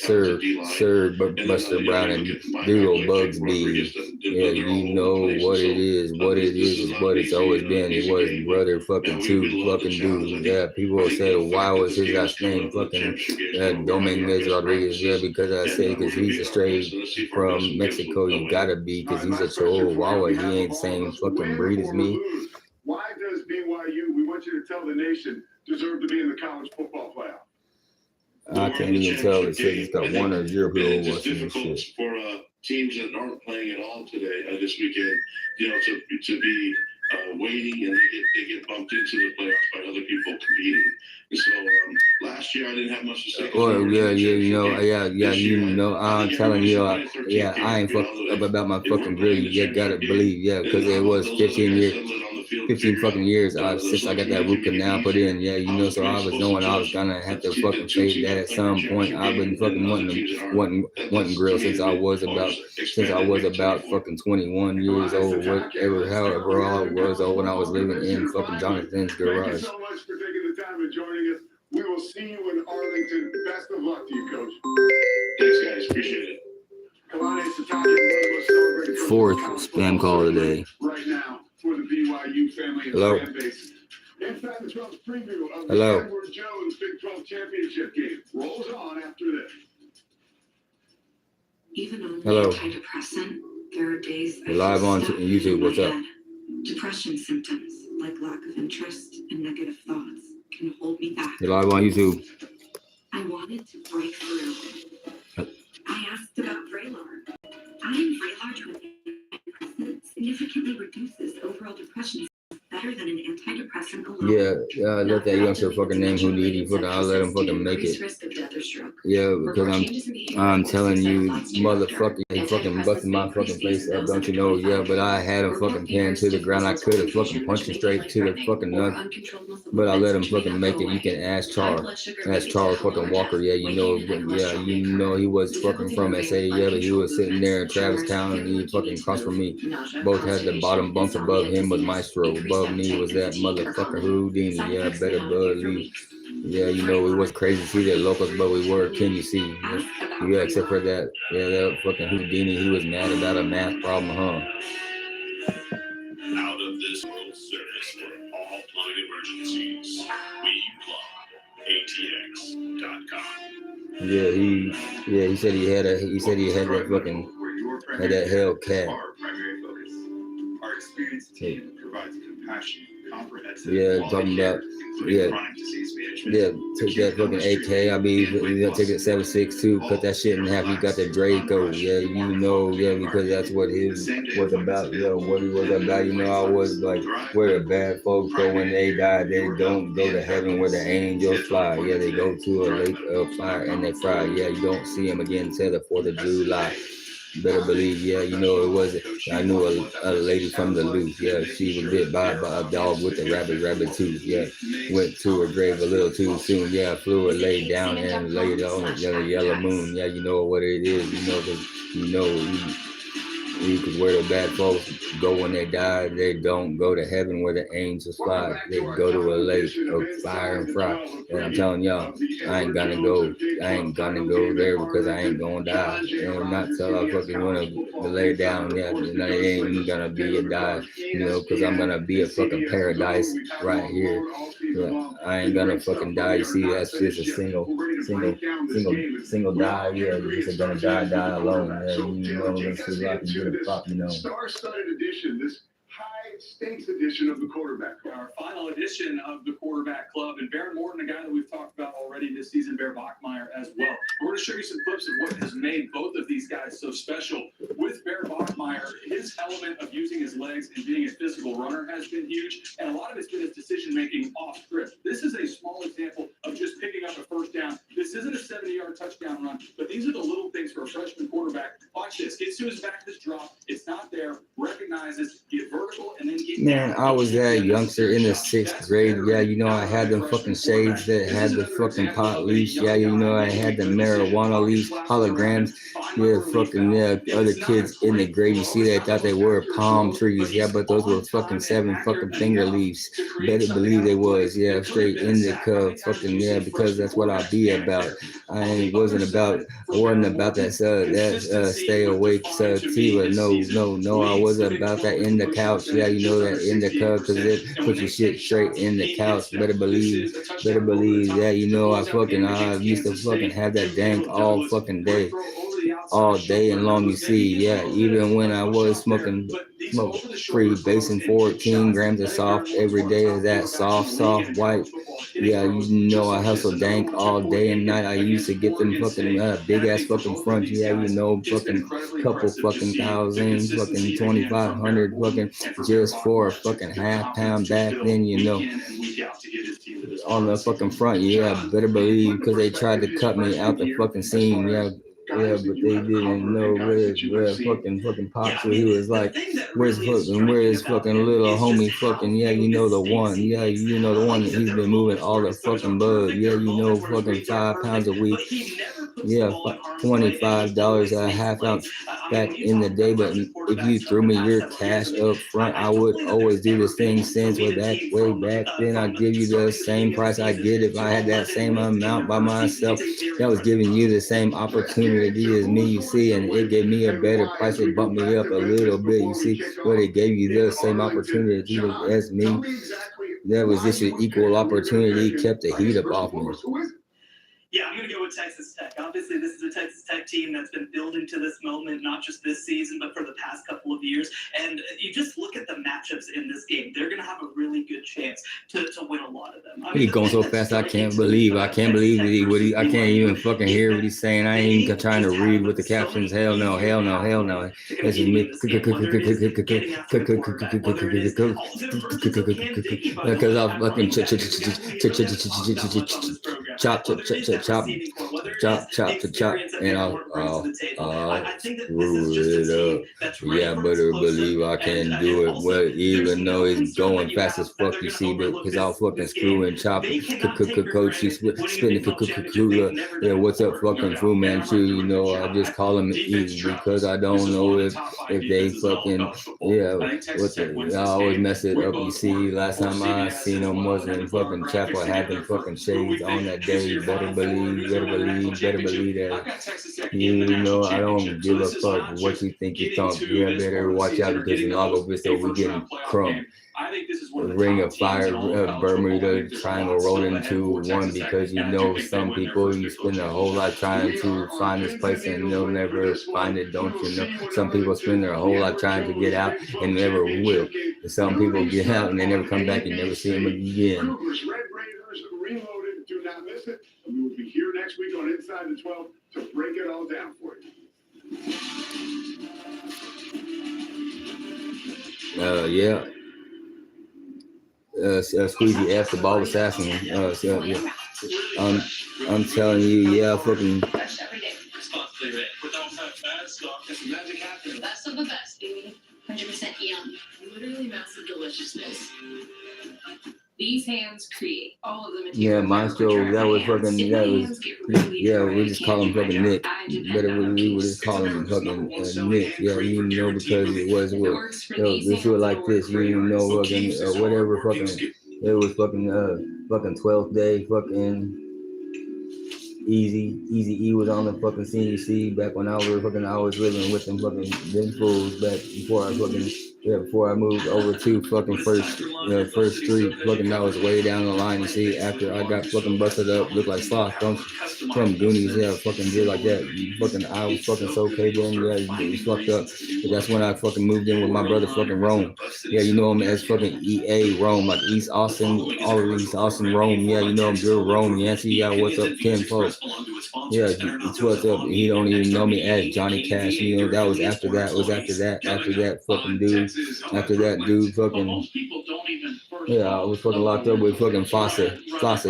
Sir Buster Brown and Doodle Bugsby. Yeah, you know what it is what it's always been. It was brother fucking two fucking dudes. Yeah, people said, why was his last name fucking Dominguez Rodriguez? Yeah, because I say, because he's a straight from Mexico. You gotta be, because he's a Chihuahua. He ain't saying fucking breed as me. Why does BYU, we want you to tell the nation, deserve to be in the college football playoff? I can't even tell. It says it's got 1 or 0 people watching this shit. For teams that aren't playing at all today, this weekend, you know, to be waiting and they get bumped into the playoffs by other people competing. And so last year I didn't have much to say. Well, I'm telling you, I ain't fucked up about my fucking grill. You gotta believe, because it was 15 fucking years since I got that root canal put in, so I was knowing I was gonna have to fucking say that at some point. I've been fucking wanting grill since I was about fucking 21 years old, however I was old when I was living in fucking Jonathan's garage. Thank you so much for taking the time and joining us. We will see you in Arlington. Best of luck to you, Coach. Thanks, guys. Appreciate it. Kalani Sitake, one of us celebrating Fourth spam call of the day. right now for the BYU family and Hello. fan base. Inside the 12th preview of the Hello. Edward Jones Big 12 championship game rolls on after this. Even on Hello. antidepressant, there are days You're live on YouTube. What's up? Depression symptoms like lack of interest and negative thoughts can hold me back. You're live on YouTube. I wanted to break through. I asked about Vraylar. Adding Vraylar to an antidepressant significantly reduces overall depression, better than an antidepressant alone. I let that youngster fucking name Houdini. I'll let him fucking make it. Risk of death or stroke. Because I'm telling you, motherfucker, he fucking busted my fucking face up, don't you know? But I had him fucking pinned to the ground. I could have fucking punched him straight to the fucking nuts, but I let him fucking make it. You can ask Charles fucking Walker. You know he was fucking from SA. But he was sitting there in Travis Town and he fucking across from me. Both had the bottom bumps. Above him was Maestro. Above me was that motherfucker Houdini. Better believe. It was crazy to see that locals, but we were. Can you see? Except for that. That fucking Houdini. He was mad about a math problem, huh? Out of this world service for all plumbing emergencies. We plug ATX.com. He said he had that fucking had that Hellcat. Our primary focus. Our experienced team provides compassion, comprehensive, talking about chronic disease management. Took that fucking AK. You gotta take it 7.62, cut that shit in half. You got the Draco. Because that's what he was about. What he was about. I was like, where the bad folks go when they die. They don't go to heaven where the angels fly. They go to a lake of fire and they fry. You don't see them again until the 4th of July. Better believe, it was. I knew a lady from the loop. She was bit by a dog with a rabbit tooth. Went to her grave a little too soon. Flew her, laid down and laid on the yellow moon. You know what it is. Because where the bad folks go when they die, they don't go to heaven where the angels fly. They go to a lake of fire and fry. And I'm telling y'all, I ain't gonna go there because I ain't gonna die. And not till I fucking wanna lay down. And I ain't gonna be a die, because I'm gonna be a fucking paradise right here. I ain't gonna fucking die. You see, that's just a single die. You're just gonna die alone. Let's see if I can get a pop, Star-studded edition, this high-stakes edition of the quarterback. Our final edition of the quarterback club, and Baron Morton, a guy that we've talked about already this season, Bear Bachmeyer as well. We're going to show you some clips of what has made both of these guys so special. With Bear Bachmeyer, his element of using his legs and being a physical runner has been huge, and a lot of it's been his decision-making off script. This is a small example of just picking up a first down. This isn't a 70-yard touchdown run, but these are the little ththings for a freshman quarterback. Watch this. Gets to his back, this drop. It's not there. Recognizes, get vertical, and then get Man, I was that youngster in the 6th grade. I had them fucking shades that had the fucking pot leash. I had the marijuana leash, holograms. Other kids in the grade, you see, they thought they were palm trees. But those were fucking 7 fucking finger leaves. Better believe they was. Straight in the cup, fucking, because that's what I be about. I wasn't about that stay awake sativa. No, I was about that in the couch. That in the cup, because it put your shit straight in the couch. Better believe that. I used to fucking have that dank all fucking day. All day and long, you see, even when I was smoking smoke free, basing 14 grams of soft every day is that soft white. Yeah, you know I hustle dank all day and night. I used to get them fucking big ass fucking fronts. Yeah, you know, fucking couple fucking thousand, fucking 2,500, fucking just for a fucking half pound back then, you know. On the fucking front, yeah, better believe, because they tried to cut me out the fucking scene, yeah, but they didn't know where fucking Pops, where he was like, where's fucking little homie fucking, yeah, you know the one, yeah, you know the one that he's been moving all the fucking bud, yeah, you know, fucking 5 pounds a week, yeah, $25 a half ounce back in the day, but if you threw me your cash up front, I would always do the same since way back then. I'd give you the same price I get if I had that same amount by myself. That was giving you the same opportunity as me, you see, and it gave me a better price. It bumped me up a little bit, you see, but it gave you the same opportunity as me. That was just an equal opportunity, kept the heat up off me. Yeah, I'm going to go with Texas Tech. Obviously, this is a Texas Tech team that's been building to this moment, not just this season, but for the past couple of years. And you just look at the matchups in this game. They're going to have a really good chance to win a lot of them. I mean, he's going so fast, I can't believe I can't even fucking hear what he's saying. I ain't even trying to read with the captions. Hell no. This is me. Because I'll fucking chop, and I'll screw it up. Yeah, better believe I can do it. Well, even though it's going fast as fuck, you see, because I'll fucking screw and chop. Coach, she's spinning cooler. Yeah, what's up, fucking Fu Manchu? You know, I just call him easy because I don't know if they fucking, yeah, I always mess it up. You see, last time I seen him was in fucking Chapel. I had them fucking shades on that day. You better believe that. You know, I don't give a fuck what you think you thought. Yeah, better watch out because in Lago Vista we getting crumb. Ring of Fire, Bermuda Triangle rolled into one, because you know some people, you spend their whole life trying to find this place and they'll never find it, don't you know? Some people spend their whole life trying to get out and never will. And some people get out and they never come back and never see them again. Red Raiders Reloaded. Do not miss it. We will be here next week on Inside the 12 to break it all down for you. Yeah. Squeezy F, the ball assassin. Yeah. I'm telling you, yeah, fucking. Best of the best, baby. 100% yum. Literally massive deliciousness. These hands create all of the material. Yeah, Maestro, that was fucking, yeah, we just call him fucking Nick. We would just call him fucking Nick. Yeah, you know, because it was, let's do it like this, you know, fucking, whatever, fucking, it was fucking 12th day, fucking Easy E was on the fucking scene, you see, back when I was living with them fucking them fools back before I moved over to fucking First Street, fucking I was way down the line, you see, after I got fucking busted up, looked like Sloth from Goonies, yeah, fucking did like that, fucking I was fucking so then, yeah, he fucked up, but that's when I fucking moved in with my brother fucking Rome, yeah, you know him as fucking EA Rome, like East Austin, all of East Austin Rome, yeah, you know him, Bill Rome, Yancey, yeah, what's up, Ken folks. Yeah, it's what's up. He don't even know me as Johnny Cash. You know, that was after that. After that fucking dude. After that dude fucking. Yeah, I was fucking locked up with fucking Fossa,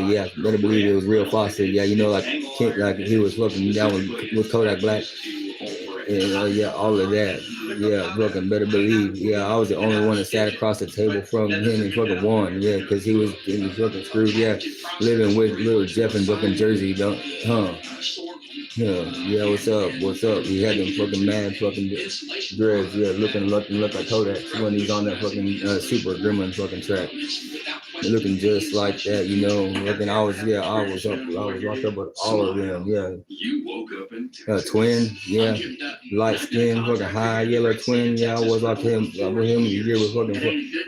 yeah. Better believe it was real Fossa. Yeah, you know, like he was fucking down with Kodak Black. Yeah, all of that. Yeah, fucking better believe. Yeah, I was the only one that sat across the table from him and fucking won. Yeah, because he was fucking screwed. Yeah, living with little Jeff in fucking Jersey, huh? Yeah, what's up? He had them fucking mad fucking dreads. Yeah, looking like Kodak when he's on that fucking Super Gremlin fucking track. Looking just like that, you know. Looking, I was locked up with all of them. Yeah, twin. Yeah, light skin, fucking high yellow twin. Yeah, I was like him with him the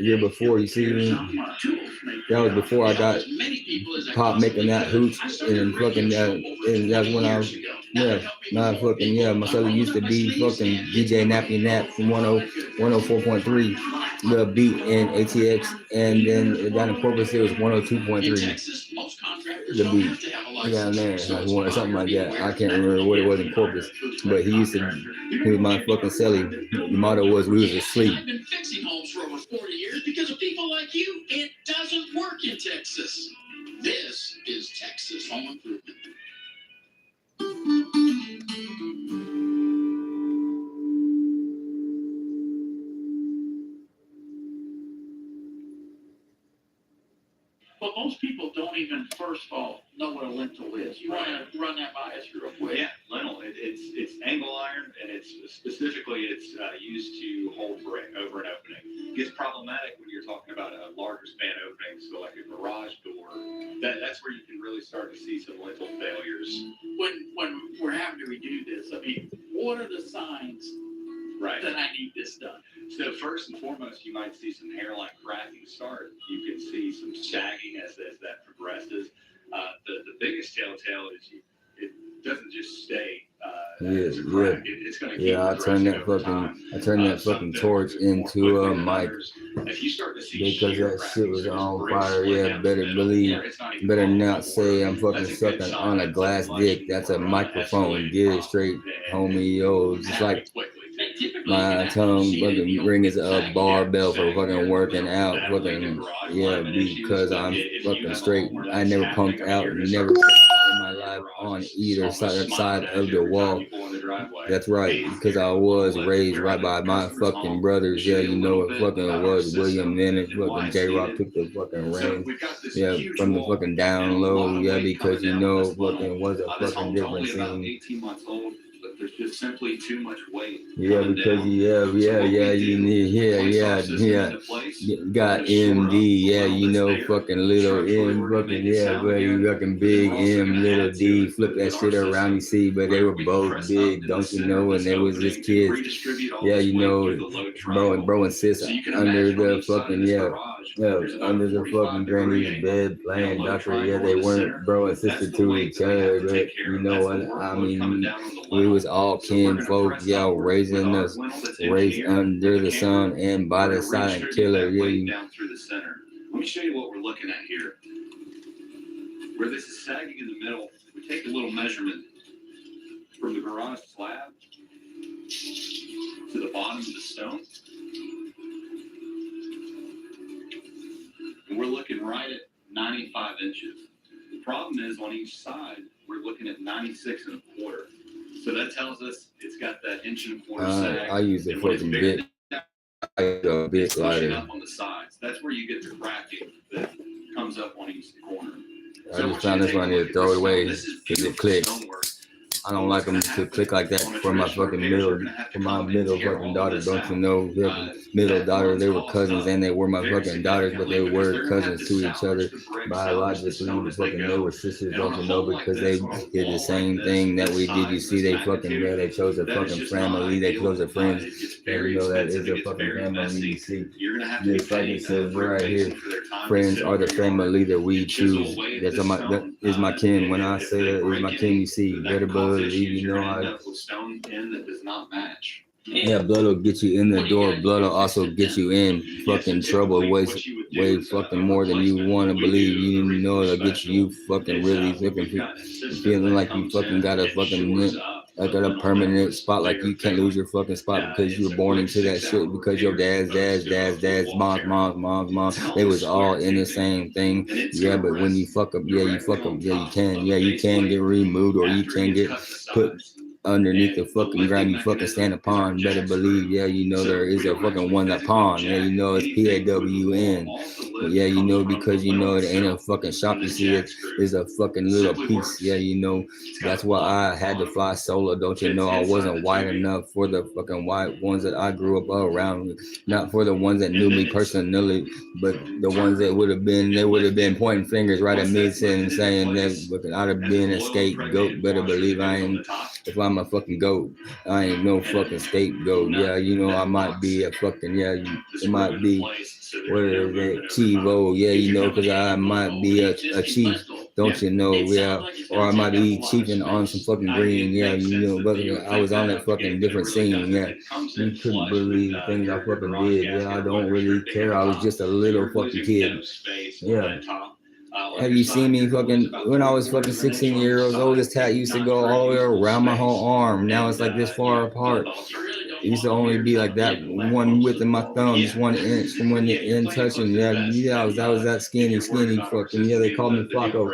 year before. You see me? That was before I got Pop making that hooch, and fucking and that's when I Yeah, nah, fucking, yeah. My celly used to be fucking DJ Nappy Nap from 104.3, the beat in ATX, and then down in Corpus, it was 102.3, the beat. Down there, like something like that. I can't remember what it was in Corpus, but he was my fucking celly. The motto was we was asleep. I've been fixing homes for over 40 years because of people like you. It doesn't work in Texas. This is Texas Home Improvement. But most people don't even, first of all, know what a lintel is. You want to run that by us real quick? Yeah, lintel. It's angle iron, and it's specifically used to hold brick over an opening. It gets problematic when you're talking about a larger span opening, so like a garage door. That's where you can really start to see some lintel failures. When we're having to redo this, I mean, what are the signs that I need this done? So first and foremost, you might see some hairline cracking start. You can see some sagging as that progresses. The biggest telltale is it doesn't just stay. It's going to keep I turned that fucking torch into a mic because that shit was on fire. Yeah, better not say I'm fucking sucking on a glass dick. That's a microphone. Get it straight, homie. Yo, just like my tongue fucking ring is a barbell for fucking working out. Fucking because I'm fucking straight. I never punked out, never in my life on either side of the wall. That's right, because I was raised right by my fucking brothers. Yeah, you know what fucking was William Then fucking J-Rock took the fucking reign. Yeah, from the fucking down low. Yeah, because you know fucking was a fucking different scene. 18 months old. There's just simply too much weight. Yeah, because you need got MD, yeah, you know, fucking little M, fucking but you fucking big M, little D, flip that shit around, you see, but they were both big, don't you know, and they was just kids, yeah, you know, bro and sis under the fucking, under the fucking granny's bed playing doctor, yeah, they weren't bro and sister to each other, but you know what, I mean, we was all kin folk, raising us, raised under the sun and by the silent killer. Down through the center. Let me show you what we're looking at here. Where this is sagging in the middle, we take a little measurement from the garage slab to the bottom of the stone. And we're looking right at 95 inches. The problem is on each side, we're looking at 96 and a quarter. So that tells us it's got that inch and a quarter sag. I use a fucking bit. I use a bit lighter. Up on the sides. That's where you get the cracking that comes up on each corner. I just found this one here to throw it away because it clicks. I don't like them to click like that for my fucking middle fucking daughter. Don't you know? Middle daughter, they were cousins and they were my fucking daughters, but they were cousins to each other biologically. Fucking they were sisters, don't you know? Because they did the same thing that we did. You see, they fucking they chose a fucking family, they chose a friends. And you know that is a fucking family. You see, just like it says right here, friends are the family that we choose. That is my kin. When I say that is my kin, you see, better believe you know I. Yeah, blood will get you in the door. Blood will also get you in fucking trouble way fucking more than you want to believe. You know it'll get you fucking really feeling like you fucking got a fucking like a permanent spot, like you can't lose your fucking spot because you were born into that shit because your dad's moms, they was all in the same thing. Yeah, but when you fuck up, you can get removed or you can get put underneath the fucking ground you fucking stand upon. Better believe, you know there is a fucking one that pawn. Yeah, you know it's PAWN. Yeah, you know, because you know it ain't a fucking shop. You see it is a fucking little piece. Yeah, you know that's why I had to fly solo. Don't you know I wasn't white enough for the fucking white ones that I grew up around. Not for the ones that knew me personally, but the ones that would have been pointing fingers right at me saying that I'd have been a scapegoat. Better believe I ain't. If I'm a fucking goat, I ain't no fucking scapegoat. Yeah, you know I might be a fucking it might be what is that Chivo? Yeah, you know, because I might be a chief. don't you know? Yeah, or I might be cheating on some fucking green. Yeah, you know, but I was on that fucking different scene. Yeah, you couldn't believe the things I fucking did. Yeah, I don't really care. I was just a little fucking kid. Yeah. Have you seen me fucking when I was fucking 16 years old? This tat used to go all the way around my whole arm. Now it's like this far apart. It used to only be like that one width in my thumb, just 1 inch from when the end touching. Yeah, I was that skinny fucking. Yeah, they called me Flacco.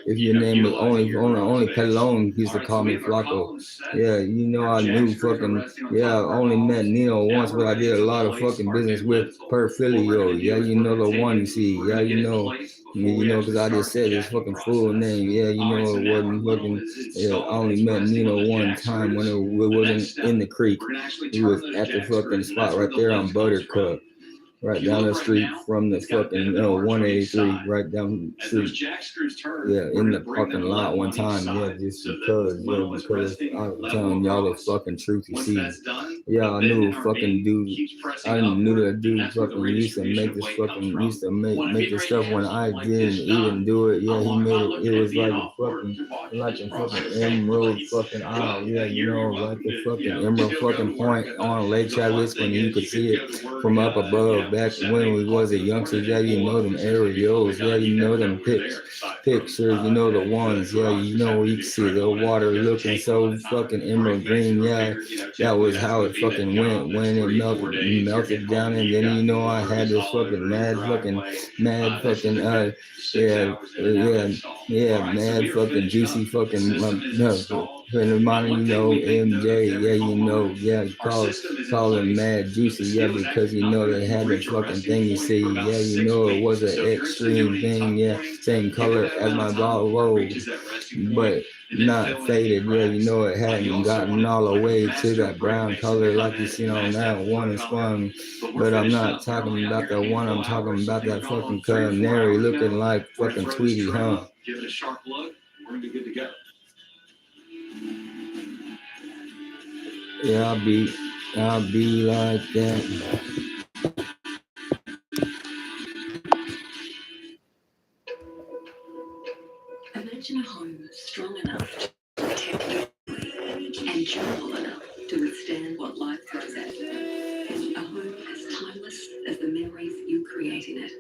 If your name was only Pelone used to call me Flacco. Yeah, you know I knew fucking. Yeah, I only met Nino once, but I did a lot of fucking business with Perfilio. Yeah, you know the one you see. Yeah, you know, because I just said his fucking full name. Yeah, you know it wasn't fucking. Yeah, I only met Nino one time when it wasn't in the creek. He was at the fucking spot right there on Buttercup. Right down the street from the fucking 183, right down the street. Yeah, in the parking lot one time. Yeah, just because I'm telling y'all the fucking truth you see. Yeah, I knew fucking dude. I knew that dude fucking used to make this stuff when I didn't even do it. Yeah, he made it. It was like a fucking emerald fucking eye. Yeah, you know, like the fucking emerald fucking point on Lake Travis when you could see it from up above. Back when we was a youngster, yeah, you know them aerials, yeah, you know them pictures, you know the ones, yeah, you know you can see the water looking so fucking emerald green, yeah, that was how it fucking went when it melted down, and then you know I had this fucking mad fucking mad juicy fucking friend of mine, you know, MJ, yeah, you know, yeah, call him mad juicy, yeah, because you know they had the fucking thing you see, yeah, you know it was an extreme thing, yeah, same color as my Volvo, but not faded, yeah, you know it hadn't gotten all the way to that brown color like you see on that one is fun, but I'm not talking about the one, I'm talking about that fucking canary looking like fucking Tweety, huh? Give it a sharp look. We're gonna be good to go. Yeah, I'll be like that. Imagine a home strong enough to protect you and durable enough to withstand what life throws at it. A home as timeless as the memories you create in it.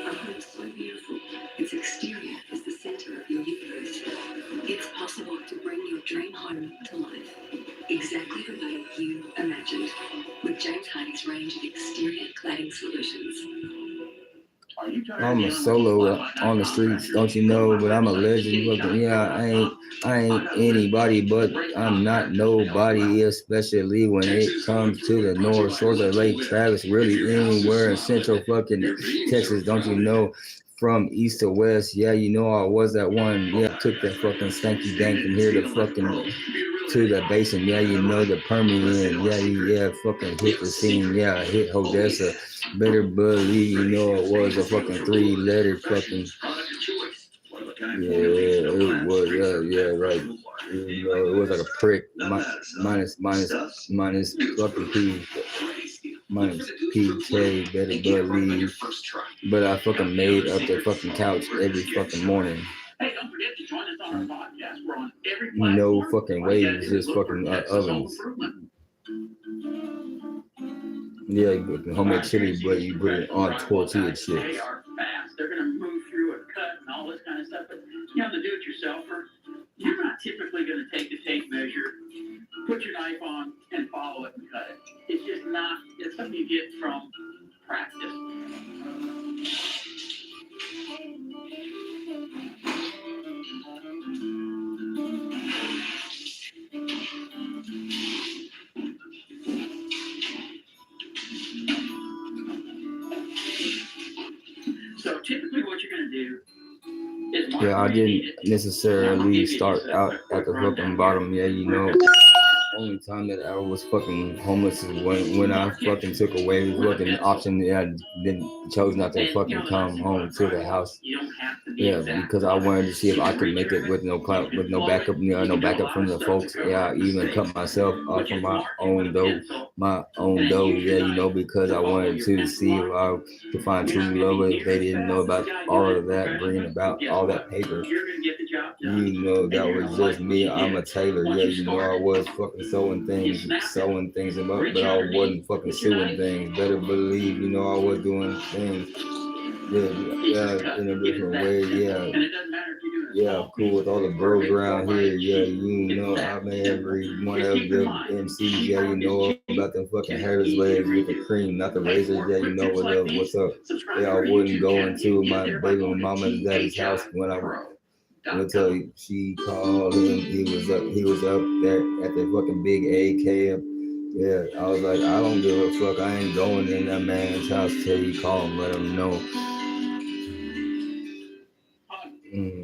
A home so beautiful, its exterior is the center of your universe. It's possible to bring your dream home to life, exactly the way you imagined, with James Hardy's range of exterior cladding solutions. I'm a solo on the streets, don't you know? But I'm a legend. Fucking, yeah, I ain't anybody, but I'm not nobody, especially when it comes to the north shores of Lake Travis. Really anywhere in central fucking Texas, don't you know? From east to west, yeah, you know I was that one. Yeah, took that fucking stanky dank from here to fucking to the basin. Yeah, you know the Permian. Yeah, fucking hit the scene. Yeah, I hit Odessa. Better believe you know it was a fucking 3-letter fucking. Yeah, it was. Yeah, right. You know, it was like a prick. Minus fucking P. Minus PK, better believe. But I fucking made up the fucking couch every fucking morning. Hey, don't forget to join us on our podcast. We're on every no fucking waves, just fucking ovens. Yeah, you can homemade chili, but you put it on tortilla chips. They are fast. They're gonna move through a cut and all this kind of stuff. But you know, the do-it-yourselfer, you're not typically gonna take the tape measure, put your knife on, and follow it and cut it. It's just not. It's something you get from practice. So typically what you're going to do is... Yeah, I didn't necessarily start out at the fucking bottom. Yeah, you know, only time that I was fucking homeless is when I fucking took away the fucking option. Yeah, I chose not to fucking come home to the house. You don't have to Yeah, because I wanted to see if I could make it with no backup, no backup from the folks. Yeah, I even cut myself off from my own dough, yeah, because I wanted to see if I could find true love if they didn't know about all of that, bringing about all that paper. That was just me. I'm a tailor. Yeah, I was fucking sewing things them up, but I wasn't fucking sewing things. Better believe, I was doing things. Yeah, in a different way. Yeah, cool with all the bros around here. Yeah, I mean every one of the MCs. Yeah, about them fucking hairless legs with the cream, not the razors. Yeah, what's up. Yeah, I wouldn't go into my baby mama's daddy's house when I'll tell you, she called him. He was up there at the fucking big AK. Yeah, I was like, I don't give a fuck. I ain't going in that man's house till he call him, let him know.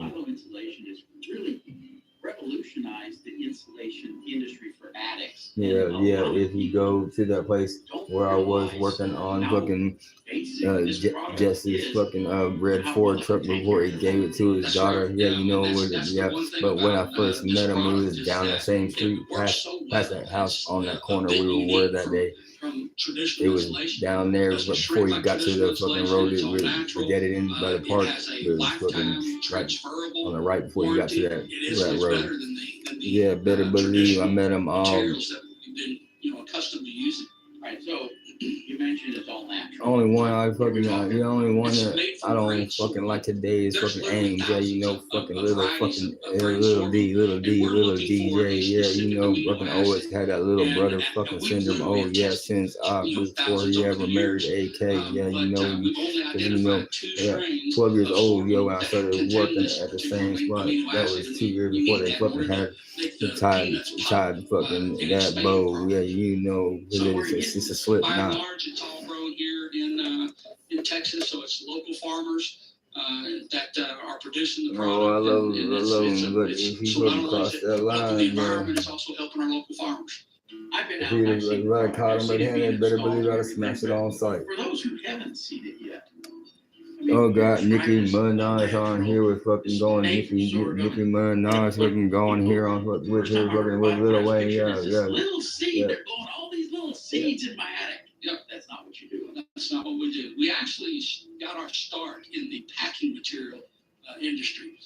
Auto insulation has really revolutionized the insulation industry for addicts. Yeah. If you go to that place where I was working on fucking Jesse's fucking red Ford truck before he gave it to his daughter. Yeah. But when I first met him, he was down the same street, past that house on that corner we were that day. It was down there before you got to the fucking road we get it in by the park. It was fucking right on the right before you got to that road. Yeah, better believe I met them all. Accustomed to using. All right, so you mentioned it's all natural. Only one I fucking the only one that I don't fucking like today is fucking Ames. Yeah, fucking little DJ. Yeah, fucking always had that little brother fucking syndrome. Oh yeah, since before he ever married AK. Yeah, yeah, 12 years old, when I started working at the same spot. That was 2 years before they fucking had tied fucking that bow. Yeah, it's a slip knot. It's all grown here in Texas, so it's local farmers that are producing the product. Oh, I love him, but if he fucking crossed that line, man. It's also helping our local farmers. If he was caught him red-handed, better believe I'd have smashed it on sight. For those who haven't seen it yet. Oh God, Nicki Minaj on here with fucking going Nicki Minaj fucking going here on with her fucking with Lil Wayne. Yeah. Little seed, they're blowing all these little seeds in my attic. Yep. That's not what you do. That's not what we do. We actually got our start in the packing material industry.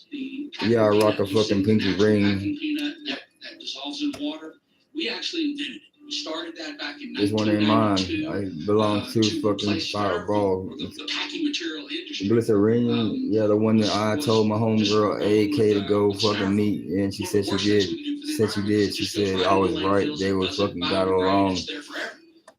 I rock a fucking pinky ring. Packing peanut that dissolves in water. We actually invented it. We started that back in 1992. This one ain't mine. I belong to fucking Fireball. The packing material industry. Glycerin, the one that I told my homegirl AK to go fucking meet, and she said she did. She said I was right. They was fucking got along.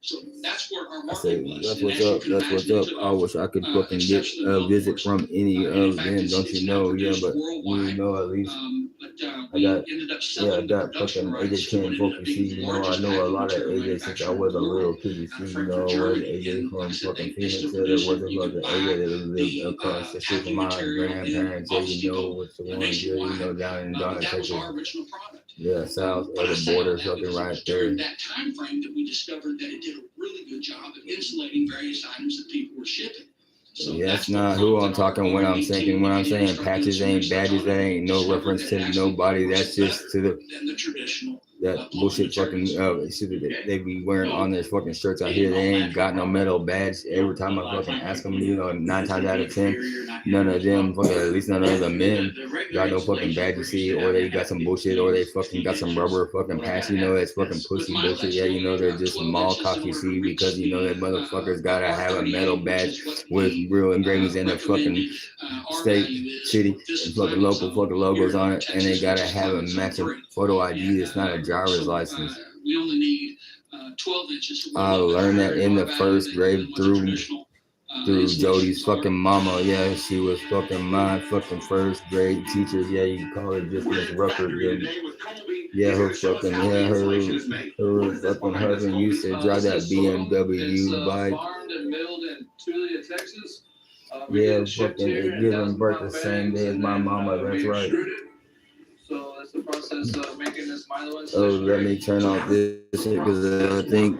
So that's where our I said, that's what's up. I wish I could fucking get a visit from any of them, don't you know? Yeah, but at least I got fucking AJ Ken Focus. I know a lot of AJ since I was a little kid. It was AJ from fucking Phoenix. There wasn't fucking AJ that lived across the street from my grandparents. What's the one, down in Donna, Texas. Yeah, south of the border, fucking right there. During that time frame that we discovered that it did a really good job of insulating various items that people were shipping. So that's not who I'm talking when I'm saying patches ain't badges. That ain't no reference to nobody. That's just to the traditional. That bullshit fucking shit they be wearing on their fucking shirts out here. They ain't got no metal badge. Every time I fucking ask them, 9 times out of 10, none of them fucking, at least none of the men got no fucking badge, you see, or they got some bullshit, or they fucking got some rubber fucking patch, it's fucking pussy bullshit. Yeah, they're just mall cops, you see, because that motherfuckers gotta have a metal badge with real engravings in the fucking state, city, and fucking local fucking logos on it, and they gotta have a matching photo ID. It's not a driver's license. We only need 12 inches. I learned that in the first grade through Jody's fucking mama. Yeah, she was fucking my fucking first grade teacher. Yeah, you can call her just Miss Rucker. Yeah, her fucking her fucking husband used to drive that BMW bike. Yeah, fucking giving birth the same day as my mama. That's right. So that's the process of making this Milo installation. Oh, let me turn off this shit because I think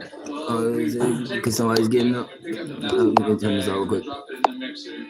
because somebody's getting up. Let me turn this off quick.